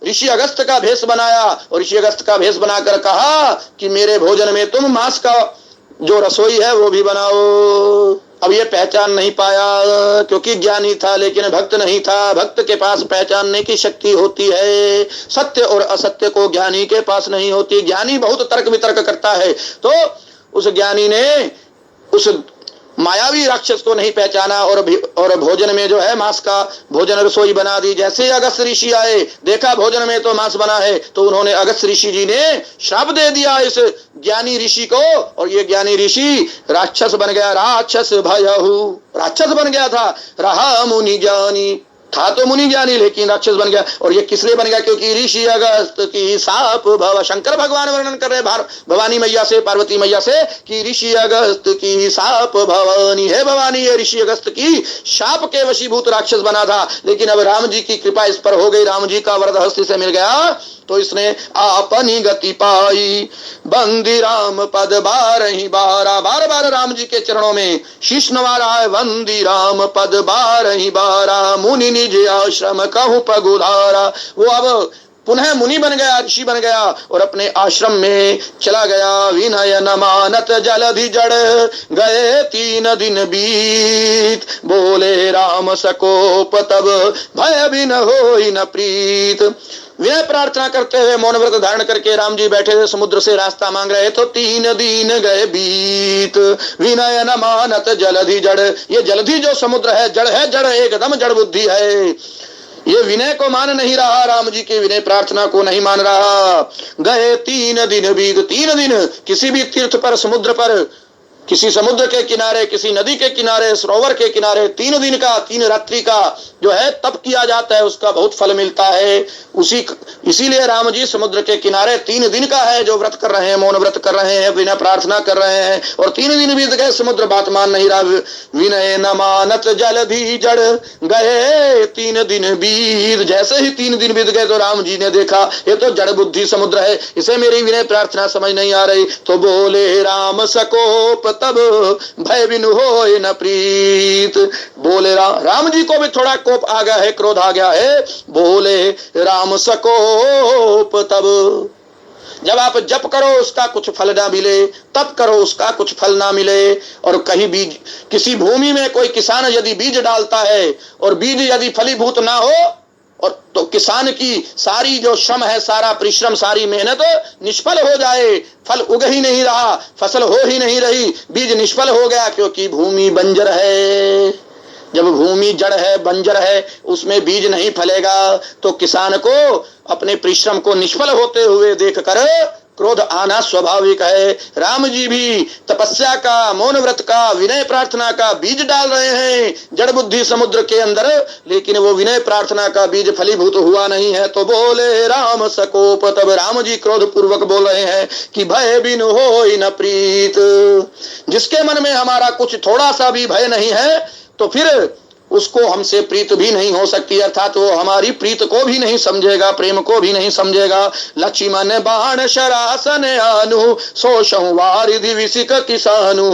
ऋषि अगस्त का भेष बनाया, और ऋषि अगस्त का भेष बनाकर कहा कि मेरे भोजन में तुम मांस का जो रसोई है वो भी बनाओ। अब ये पहचान नहीं पाया, क्योंकि ज्ञानी था लेकिन भक्त नहीं था। भक्त के पास पहचानने की शक्ति होती है, सत्य और असत्य को ज्ञानी के पास नहीं होती। ज्ञानी बहुत तर्क वितर्क करता है, तो उस ज्ञानी ने उस मायावी राक्षस को नहीं पहचाना, और भोजन में जो है मांस का भोजन रसोई बना दी। जैसे अगस्त ऋषि आए, देखा भोजन में तो मांस बना है, तो उन्होंने अगस्त ऋषि जी ने श्राप दे दिया इस ज्ञानी ऋषि को, और ये ज्ञानी ऋषि राक्षस बन गया। राक्षस भयहु, राक्षस बन गया था। रहा मुनि ज्ञानी, था तो मुनि ज्ञानी लेकिन राक्षस बन गया। और ये किस लिए बन गया, क्योंकि ऋषि अगस्त की साप भव, शंकर भगवान वर्णन कर रहे भवानी मैया से, पार्वती मैया से, कि ऋषि अगस्त की साप भवानी है। भवानी ये ऋषि अगस्त की शाप के वशीभूत राक्षस बना था, लेकिन अब राम जी की कृपा इस पर हो गई, राम जी का वरद हस्त से मिल गया, तो इसने आपनी गति पाई। बंदी राम पद बारहि बारा, बार बार राम जी के चरणों में शीश नवा रहा है। बंदी राम पद बारहि बारा, मुनि निज आश्रम कहूँ पगुधारा। वो अब पुनः मुनि बन गया, ऋषि बन गया, और अपने आश्रम में चला गया। विनय न मानत जलधि जड़, गए 3 दिन बीत, बोले राम सकोप तब, भय बिन होई न प्रीत। विनय प्रार्थना करते हुए मौन व्रत धारण करके राम जी बैठे थे, समुद्र से रास्ता मांग रहे, तो 3 दिन गए बीत। विनय न मानत जलधि जड़, ये जलधि जो समुद्र है जड़ है, जड़ एकदम जड़ बुद्धि है, ये विनय को मान नहीं रहा, राम जी के विनय प्रार्थना को नहीं मान रहा। गए 3 दिन बीत, 3 दिन किसी भी तीर्थ पर, समुद्र पर किसी समुद्र के किनारे, किसी नदी के किनारे, सरोवर के किनारे 3 दिन का 3 रात्रि का जो है तप किया जाता है, उसका बहुत फल मिलता है। इसीलिए राम जी समुद्र के किनारे 3 दिन का है जो व्रत कर रहे हैं, मौन व्रत कर रहे हैं, बिना प्रार्थना कर रहे हैं। और 3 दिन बीत गए, समुद्र बात मान नहीं रहा। विनय न मानत जलधि जड़ गए 3 दिन बीत। जैसे ही 3 दिन बीत गए तो राम जी ने देखा ये तो जड़ बुद्धि समुद्र है, इसे मेरी विनय प्रार्थना समझ नहीं आ रही। तो बोले राम सकोप तब भय बिनु होय न प्रीत। बोले राम जी को भी थोड़ा कोप आ गया है, क्रोध आ गया है। बोले राम सकोप तब, जब आप जप करो उसका कुछ फल ना मिले, तप करो उसका कुछ फल ना मिले। और कहीं बीज, किसी भूमि में कोई किसान यदि बीज डालता है और बीज यदि फलीभूत ना हो, और तो किसान की सारी जो श्रम है, सारा परिश्रम, सारी मेहनत निष्फल हो जाए, फल उग ही नहीं रहा, फसल हो ही नहीं रही, बीज निष्फल हो गया, क्योंकि भूमि बंजर है। जब भूमि जड़ है, बंजर है, उसमें बीज नहीं फलेगा, तो किसान को अपने परिश्रम को निष्फल होते हुए देखकर क्रोध आना स्वाभाविक है। राम जी भी तपस्या का, मौन व्रत का, विनय प्रार्थना का बीज डाल रहे हैं जड़ बुद्धि समुद्र के अंदर, लेकिन वो विनय प्रार्थना का बीज फलीभूत हुआ नहीं है। तो बोले राम सकोप तब, राम जी क्रोध पूर्वक बोल रहे हैं कि भय बिनु होय न प्रीत। जिसके मन में हमारा कुछ थोड़ा सा भी भय नहीं है तो फिर उसको हमसे प्रीत भी नहीं हो सकती, अर्थात वो हमारी प्रीत को भी नहीं समझेगा, प्रेम को भी नहीं समझेगा। लक्ष्मण बाण शरासन आनु सोषहु वारिधि विसिक किसानु।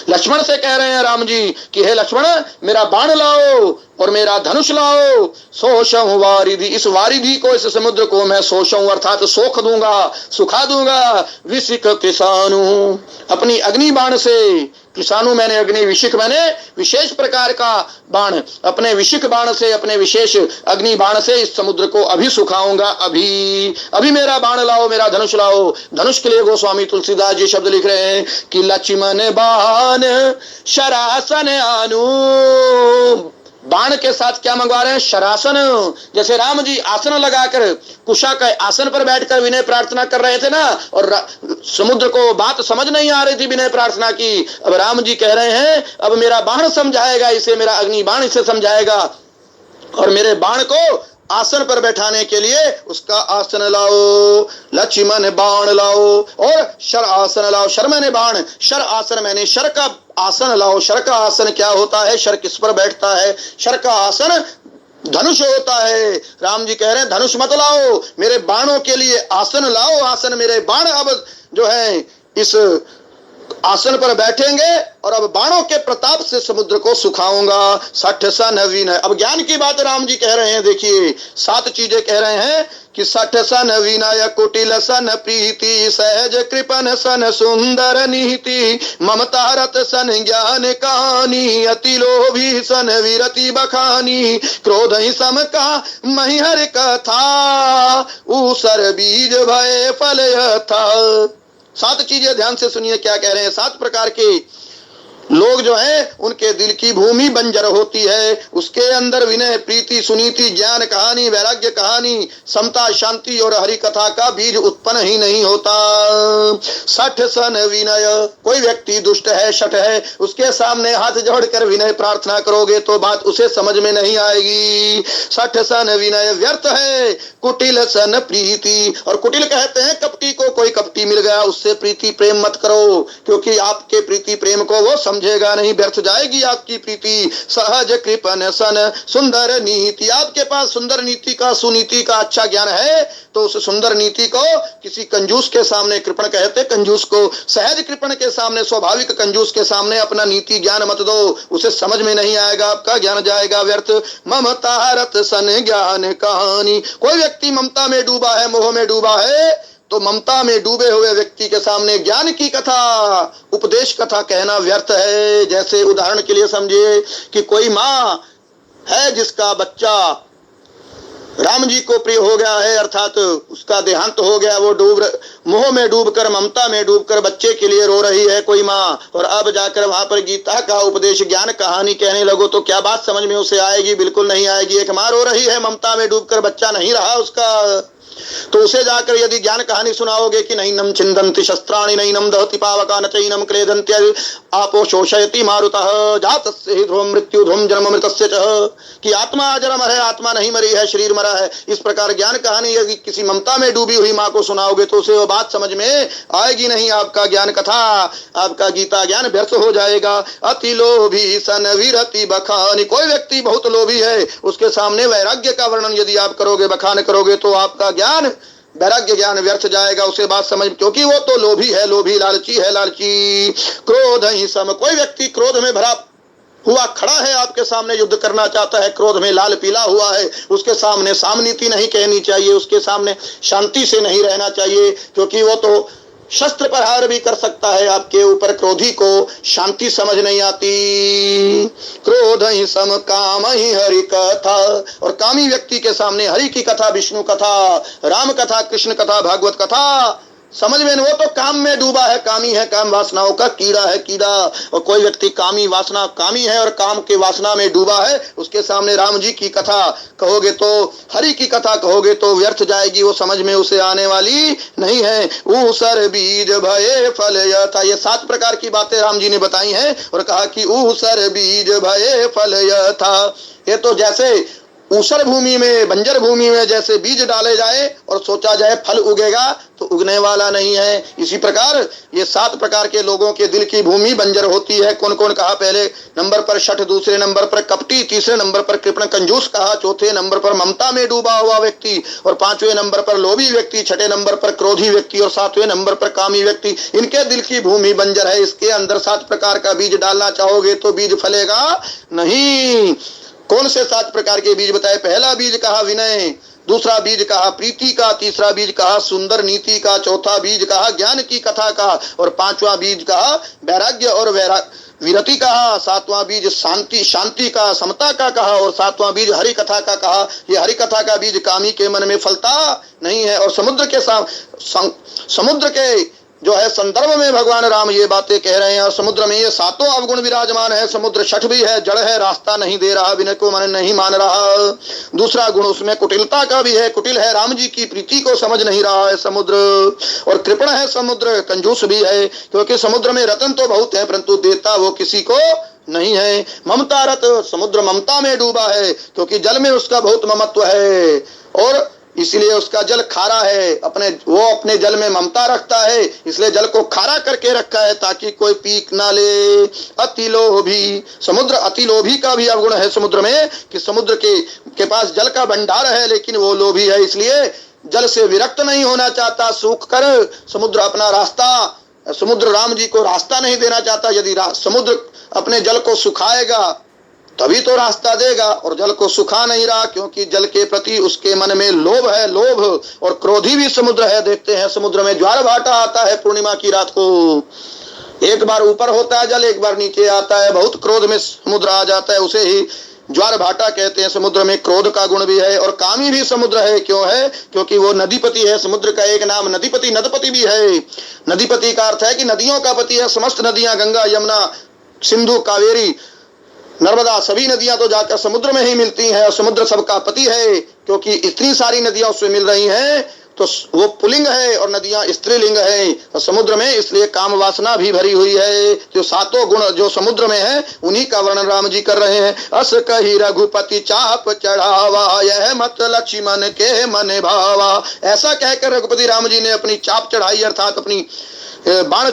लक्ष्मण से कह रहे हैं राम जी कि हे लक्ष्मण, मेरा बाण लाओ और मेरा धनुष लाओ। सोषहु वारिधि, इस वारिधि को, इस समुद्र को मैं सोषहु अर्थात सोख दूंगा, सुखा दूंगा। विसिक किसानु, अपनी अग्नि बाण से, किसानु मैंने अग्नि, विशिक मैंने विशेष प्रकार का बाण, अपने विशिक बाण से, अपने विशेष अग्नि बाण से इस समुद्र को अभी सुखाऊंगा। अभी मेरा बाण लाओ, मेरा धनुष लाओ। धनुष के लिए गोस्वामी तुलसीदास जी शब्द लिख रहे हैं कि लक्ष्मण बाण शरासन आनु। बाण के साथ क्या मंगवा रहे हैं? शरासन। जैसे राम जी आसन लगाकर कुशा के आसन पर बैठकर विनय प्रार्थना कर रहे थे ना, और समुद्र को बात समझ नहीं आ रही थी विनय प्रार्थना की। अब राम जी कह रहे हैं अब मेरा बाण समझाएगा इसे, मेरा अग्नि बाण इसे समझाएगा, और मेरे बाण को आसन पर बैठाने के लिए उसका आसन लाओ। लक्ष्मण बाण लाओ और शर आसन लाओ। शर मैंने बाण, शर आसन मैंने शर का आसन लाओ। शर का आसन क्या होता है? शर किस पर बैठता है? शर का आसन धनुष होता है। राम जी कह रहे हैं धनुष मत लाओ, मेरे बाणों के लिए आसन लाओ। आसन, मेरे बाण अब जो है इस आसन पर बैठेंगे और अब बाणों के प्रताप से समुद्र को सुखाऊंगा। 60 सन विनय। अब ज्ञान की बात राम जी कह रहे हैं, देखिए 7 चीजें कह रहे हैं कि 60 सन विनय, कुटिल सन प्रीति, सहज कृपन सन सुंदर नीति, ममता रत सन ज्ञान कहानी, अति लोभी सन विरति बखानी, क्रोध ही सम का महिहर कथा, ऊसर बीज भय फल यथा। 7 चीजें ध्यान से सुनिए क्या कह रहे हैं। 7 प्रकार के लोग जो हैं उनके दिल की भूमि बंजर होती है, उसके अंदर विनय, प्रीति, सुनीति, ज्ञान कहानी, वैराग्य कहानी, समता, शांति और हरि कथा का बीज उत्पन्न ही नहीं होता। 60 सन विनय, कोई व्यक्ति दुष्ट है, शठ है, उसके सामने हाथ जोड़कर विनय प्रार्थना करोगे तो बात उसे समझ में नहीं आएगी। 60 सन विनय व्यर्थ है। कुटिल सन प्रीति, और कुटिल कहते हैं कपटी को, कोई कपटी मिल गया उससे प्रीति प्रेम मत करो, क्योंकि आपके प्रीति प्रेम को वो समझेगा नहीं, व्यर्थ जाएगी आपकी प्रीति। सहज कृपन सन सुंदर नीति, आपके पास सुंदर नीति का, सुनीति का अच्छा ज्ञान है तो उस सुंदर नीति को किसी कंजूस के सामने, कृपण कहते कंजूस को, सहज कृपण के सामने, स्वाभाविक कंजूस के सामने अपना नीति ज्ञान मत दो, उसे समझ में नहीं आएगा, आपका ज्ञान जाएगा व्यर्थ। ममता रत सन ज्ञान कहानी, कोई व्यक्ति ममता में डूबा है, मोह में डूबा है, तो ममता में डूबे हुए व्यक्ति के सामने ज्ञान की कथा, उपदेश कथा कहना व्यर्थ है। जैसे उदाहरण के लिए समझिए कि कोई माँ है जिसका बच्चा राम जी को प्रिय हो गया है, अर्थात उसका देहांत हो गया, वो मोह में डूबकर, ममता में डूबकर बच्चे के लिए रो रही है कोई माँ, और अब जाकर वहां पर गीता का उपदेश, ज्ञान कहानी कहने लगो तो क्या बात समझ में उसे आएगी? बिल्कुल नहीं आएगी। एक माँ रो रही है ममता में डूबकर, बच्चा नहीं रहा उसका, तो उसे जाकर यदि ज्ञान कहानी सुनाओगे कि नैनम छिन्दन्ति शस्त्राणि नैनम दहति पावका न चैनम क्लेदन्ति आपो शोषयति मारुतः जातस्य हि ध्रुवं मृत्यु ध्रुवं जन्म मृतस्य च, कि आत्मा अजरम है, आत्मा नहीं मरी है, शरीर मरा है। इस प्रकार ज्ञान कहानी यदि किसी ममता में डूबी हुई माँ को सुनाओगे तो उसे वो बात समझ में आएगी नहीं। आपका ज्ञान कथा, आपका गीता ज्ञान व्यर्थ हो जाएगा। अति लोभी सन विरति बखानी, कोई व्यक्ति बहुत लोभी है, उसके सामने वैराग्य का वर्णन यदि आप करोगे, बखान करोगे, तो आपका ज्ञान वैराग्य ज्ञान व्यर्थ जाएगा। उसे बात समझ, क्योंकि वो तो लोभी है, लोभी लालची है, लालची। क्रोध ही सम, कोई व्यक्ति क्रोध में भरा हुआ खड़ा है, आपके सामने युद्ध करना चाहता है, क्रोध में लाल पीला हुआ है, उसके सामने सामनीति नहीं कहनी चाहिए, उसके सामने शांति से नहीं रहना चाहिए, क्योंकि वो तो शस्त्र प्रहार भी कर सकता है आपके ऊपर। क्रोधी को शांति समझ नहीं आती। क्रोध ही सम काम ही हरि कथा, और कामी व्यक्ति के सामने हरि की कथा, विष्णु कथा, राम कथा, कृष्ण कथा, भागवत कथा समझ में, वो तो काम में डूबा है, कामी है, काम वासनाओं का कीड़ा है, कीड़ा। और कोई व्यक्ति कामी वासना, कामी है और काम के वासना में डूबा है, उसके सामने राम जी की कथा कहोगे तो, हरि की कथा कहोगे तो व्यर्थ जाएगी, वो समझ में उसे आने वाली नहीं है। ऊसर बीज भये फल यथा, ये 7 प्रकार की बातें राम जी ने बताई हैं और कहा कि ऊसर बीज भये फल यथा। ये तो जैसे ऊसर भूमि में, बंजर भूमि में जैसे बीज डाले जाए और सोचा जाए फल उगेगा, तो उगने वाला नहीं है। इसी प्रकार ये 7 प्रकार के लोगों के दिल की भूमि बंजर होती है। कौन कौन कहा? पहले नंबर पर शठ, दूसरे नंबर पर कपटी, तीसरे नंबर पर कृपण कंजूस कहा, चौथे नंबर पर ममता में डूबा हुआ व्यक्ति, और 5वें नंबर पर लोभी व्यक्ति, 6ठे नंबर पर क्रोधी व्यक्ति, और 7वें नंबर पर कामी व्यक्ति। इनके दिल की भूमि बंजर है। इसके अंदर 7 प्रकार का बीज डालना चाहोगे तो बीज फलेगा नहीं। कौन से 7 प्रकार के बीज बताए? पहला बीज कहा विनय, दूसरा बीज कहा प्रीति का, तीसरा बीज कहा सुंदर नीति का, चौथा बीज कहा ज्ञान की कथा का, और 5वां बीज कहा वैराग्य और विरति कहा, 7वां बीज शांति का, समता का कहा, और 7वां बीज हरि कथा का कहा। ये हरि कथा का बीज कामी के मन में फलता नहीं है। और समुद्र के जो है संदर्भ में भगवान राम ये बातें कह रहे हैं। और समुद्र में ये 7 अवगुण विराजमान है। समुद्र शठ भी है, जड़ है, रास्ता नहीं दे रहा, विनय को मन नहीं मान रहा। दूसरा गुण उसमें कुटिलता का भी है, कुटिल है, राम जी की प्रीति को समझ नहीं रहा है समुद्र। और कृपण है समुद्र, कंजूस भी है, क्योंकि समुद्र में रतन तो बहुत है परंतु देता वो किसी को नहीं है। ममता रत, समुद्र ममता में डूबा है, क्योंकि जल में उसका बहुत ममत्व है और इसलिए उसका जल खारा है। वो अपने जल में ममता रखता है, इसलिए जल को खारा करके रखा है ताकि कोई पीक ना ले। अति लोभी, समुद्र अति लोभी का भी अवगुण है समुद्र में, कि समुद्र के पास जल का भंडार है लेकिन वो लोभी है, इसलिए जल से विरक्त नहीं होना चाहता। सूख कर समुद्र अपना रास्ता, समुद्र राम जी को रास्ता नहीं देना चाहता। यदि समुद्र अपने जल को सुखाएगा तभी तो रास्ता देगा, और जल को सुखा नहीं रहा क्योंकि जल के प्रति उसके मन में लोभ है, लोभ। और क्रोधी भी समुद्र है। देखते हैं समुद्र में ज्वार भाटा आता है पूर्णिमा की रात को, एक बार ऊपर होता है जल, एक बार नीचे आता है। बहुत क्रोध में समुद्र आ जाता है, उसे ही ज्वार भाटा कहते हैं। समुद्र में क्रोध का गुण भी है और कामी भी समुद्र है। क्यों है? क्योंकि वो नदीपति है। समुद्र का एक नाम नदीपति, नदपति भी है। नदीपति का अर्थ है कि नदियों का पति है। समस्त नदियां, गंगा, यमुना, सिंधु, कावेरी, नर्मदा, सभी नदियां तो जाकर समुद्र में ही मिलती हैं, और समुद्र सबका पति है। क्योंकि इतनी सारी नदियां उससे मिल रही हैं तो वो पुलिंग है और नदियां स्त्रीलिंग है। और समुद्र में इसलिए काम वासना भी भरी हुई है। जो 7 गुण जो समुद्र में है उन्हीं का वर्णन राम जी कर रहे हैं। अस कही रघुपति चाप चढ़ावा, यह मत लक्ष्मण के मन भावा। ऐसा कहकर रघुपति राम जी ने अपनी चाप चढ़ाई, अर्थात अपनी बाण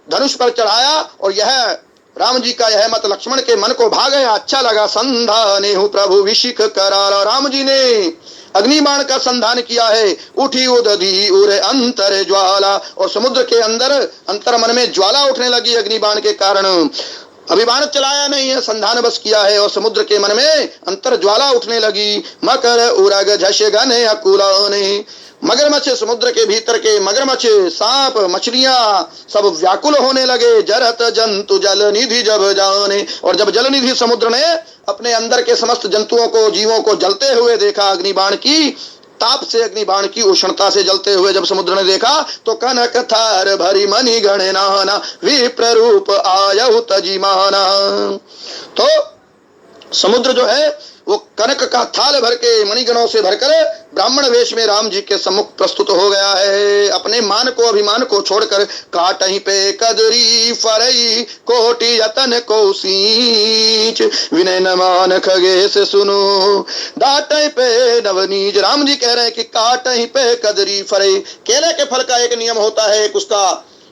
धनुष पर चढ़ाया, और यह राम जी का यह मत लक्ष्मण के मन को भा गया, अच्छा लगा। संधाने हूँ प्रभु विशिख करारा, राम जी ने अग्निबाण का संधान किया है। उठी उदधी उरे अंतर ज्वाला, और समुद्र के अंदर अंतर मन में ज्वाला उठने लगी अग्निबाण के कारण। अभी बाण चलाया नहीं है, संधान बस किया है, और समुद्र के मन में अंतर ज्वाला उठने लगी। मकर उरग झश गने अकुलाने, मगरमच्छ, समुद्र के भीतर के मगरमच्छ, सांप, मछलियां सब व्याकुल होने लगे। जरत जंतु जल निधि जब जाने, और जब जल निधि समुद्र ने अपने अंदर के समस्त जंतुओं को, जीवों को जलते हुए देखा, अग्निबाण की ताप से, अग्निबाण की उष्णता से जलते हुए जब समुद्र ने देखा, तो कनक थार भरी मणि गणनाना, विप्र रूप आयहु तजिमाना। तो समुद्र जो है वो कनक का थाल भर के मणिगणों से भरकर ब्राह्मण वेश में राम जी के सम्मुख प्रस्तुत हो गया है। अपने मान को अभिमान को छोड़कर काटहि पे कदरी फरई कोटि यतन को सींच विनय न मान खगेश सुनो डाटहि पे नवनीज। राम जी कह रहे हैं कि काटहि पे कदरी फरई। केले के फल का एक नियम होता है, एक उसका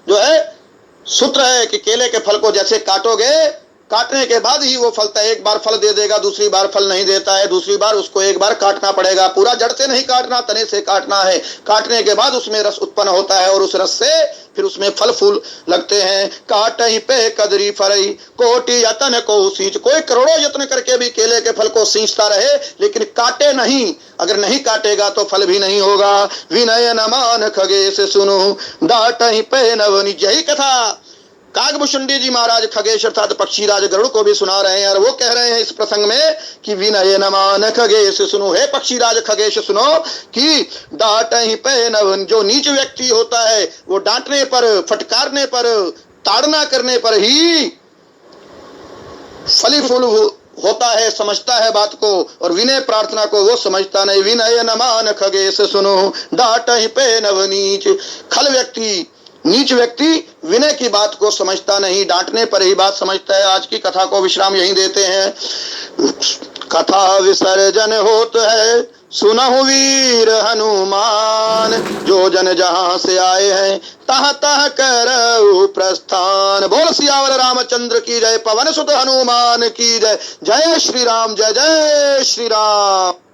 जो है सूत्र है कि केले के फल को जैसे काटोगे, काटने के बाद ही वो फलता है। एक बार फल दे देगा, दूसरी बार फल नहीं देता है, दूसरी बार उसको एक बार काटना पड़ेगा। पूरा जड़ से नहीं काटना, तने से काटना है। काटने के बाद उसमें रस उत्पन्न होता है और उस रस से फिर उसमें फल फूल लगते हैं। काटहि पे कदरी फरई कोटि यतन को सींच। कोई करोड़ों यत्न करके भी केले के फल को सींचता रहे लेकिन काटे नहीं। अगर नहीं काटेगा तो फल भी नहीं होगा। विनय न मान खगेश सुनो डाटहि पे नवनीज। यही कथा कागभूषुंडी जी महाराज खगेश अर्थात पक्षीराज गरुड़ को भी सुना रहे हैं और वो कह रहे हैं इस प्रसंग में कि विनय न मान खगेश सुनो। हे पक्षीराज खगेश सुनो कि डांटहि पे नवन। जो नीच व्यक्ति होता है वो डांटने पर, फटकारने पर, ताड़ना करने पर ही फली फूल होता है, समझता है बात को, और विनय प्रार्थना को वो समझता नहीं। विनय न मान खगेश सुनो डांटहि पे नवनीच। खल व्यक्ति, नीच व्यक्ति विनय की बात को समझता नहीं, डांटने पर ही बात समझता है। आज की कथा को विश्राम यहीं देते हैं। कथा विसर्जन होत है सुनहु वीर हनुमान। जो जन जहां से आए हैं तह तह करऊ प्रस्थान। बोल सियावर रामचंद्र की जय, पवन सुत हनुमान की जय। जय श्री राम, जय जय श्री राम।